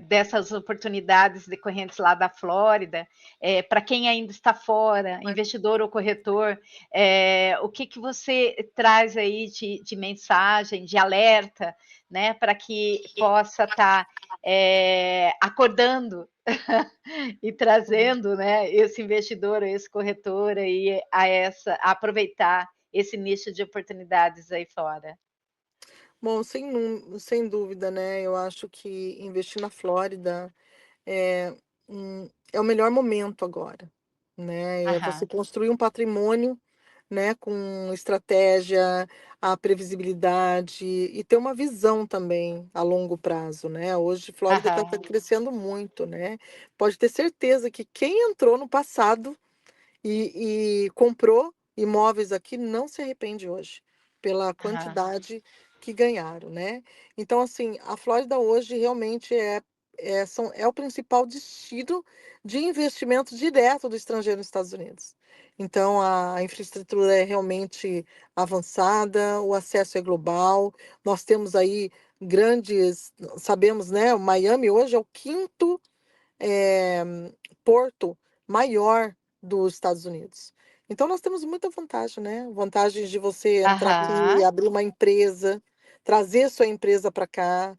dessas oportunidades decorrentes lá da Flórida, para quem ainda está fora, investidor ou corretor, o que, que você traz aí de mensagem, de alerta, né? Para que possa estar acordando e Uhum. trazendo, né, esse investidor, esse corretor aí a aproveitar esse nicho de oportunidades aí fora. Bom, sem dúvida, né, eu acho que investir na Flórida é, é o melhor momento agora, né, é você Aham, construir um patrimônio, né, com estratégia, a previsibilidade e ter uma visão também a longo prazo, né. Hoje Flórida está aham, crescendo muito, né. Pode ter certeza que quem entrou no passado e comprou imóveis aqui, não se arrepende hoje, pela aham, quantidade que ganharam, né. Então, assim, a Flórida hoje realmente é o principal destino de investimento direto do estrangeiro nos Estados Unidos. Então a infraestrutura é realmente avançada, o acesso é global, nós temos aí grandes sabemos, né, o Miami hoje é o quinto eh, porto maior dos Estados Unidos. Então nós temos muita vantagem, né, vantagens de você entrar aqui, aham. abrir uma empresa, trazer sua empresa para cá,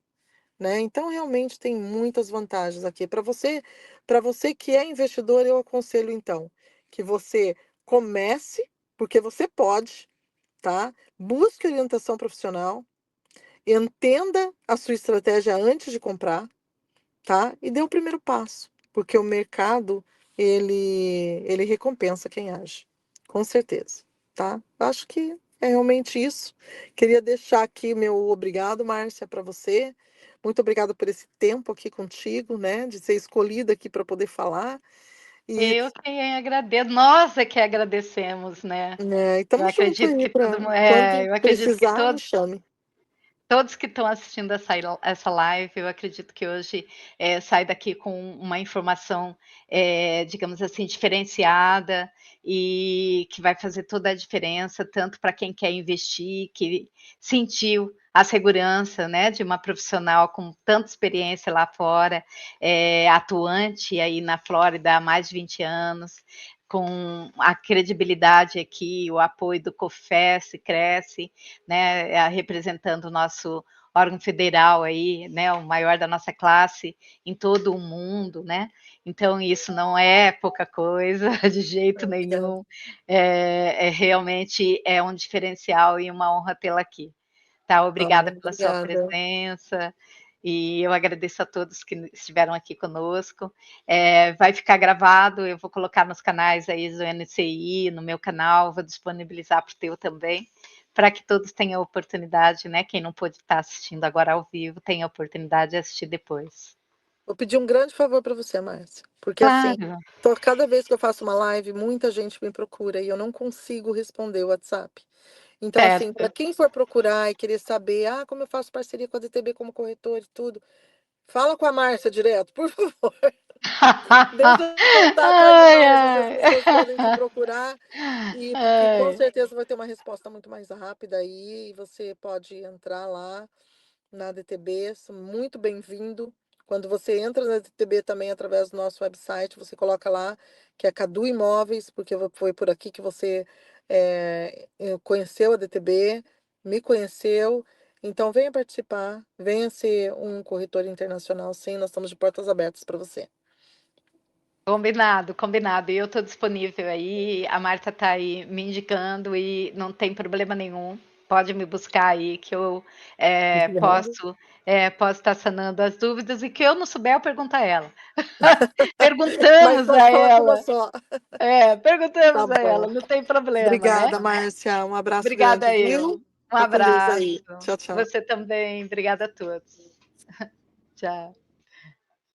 né, então realmente tem muitas vantagens aqui. Para você que é investidor, eu aconselho então, que você comece, porque você pode, tá, busque orientação profissional, entenda a sua estratégia antes de comprar, tá? E dê o primeiro passo, porque o mercado ele recompensa quem age, com certeza, tá? Acho que é realmente isso. Queria deixar aqui meu obrigado, Márcia, para você. Muito obrigada por esse tempo aqui contigo, né? De ser escolhida aqui para poder falar. E, Eu que agradeço, nós é que agradecemos, né. né, e estamos juntos aí para quando Eu acredito que precisar, me chame. todos que estão assistindo essa live, eu acredito que hoje, sai daqui com uma informação, digamos assim, diferenciada e que vai fazer toda a diferença, tanto para quem quer investir, que sentiu a segurança, né, de uma profissional com tanta experiência lá fora, atuante aí na Flórida há mais de 20 anos, com a credibilidade aqui, o apoio do COFES, Cresce, né, representando o nosso órgão federal aí, né, o maior da nossa classe em todo o mundo, né? Então isso não é pouca coisa de jeito Obrigada. nenhum, realmente é um diferencial e uma honra tê-la aqui. Tá, Ah, obrigada pela sua obrigada. presença e eu agradeço a todos que estiveram aqui conosco. Vai ficar gravado, eu vou colocar nos canais aí do NCI, no meu canal, vou disponibilizar para o teu também, para que todos tenham a oportunidade, né? Quem não pôde estar assistindo agora ao vivo, tenha a oportunidade de assistir depois. Vou pedir um grande favor para você, Márcia, porque assim, Claro, cada vez que eu faço uma live, muita gente me procura e eu não consigo responder o WhatsApp. Então, assim, para certo. quem for procurar e querer saber, como eu faço parceria com a DTB como corretor e tudo, fala com a Márcia direto, por favor. Deixa o contato aí, Ai, Márcia, onde as ai. pessoas podem te procurar e que com Ai. certeza vai ter uma resposta muito mais rápida aí e você pode entrar lá na DTB, muito bem-vindo. Quando você entra na DTB também através do nosso website, você coloca lá que é Cadu Imóveis, porque foi por aqui que você conheceu a DTB, me conheceu. Então venha participar, venha ser um corretor internacional, sim, nós estamos de portas abertas para você. Combinado, combinado. E eu estou disponível aí, a Marta está aí me indicando e não tem problema nenhum. Pode me buscar aí que eu Obrigada. posso estar sanando as dúvidas e que eu não souber, eu pergunto a ela. Mas Perguntamos pode a falar com uma ela. só. Tá Perguntamos a ela, bom. não tem problema, né? Obrigada, Márcia. Um abraço grande, Obrigada viu? eu. Um Fica com Deus abraço. aí. Tchau, tchau. Você também. Obrigada a todos. Tchau.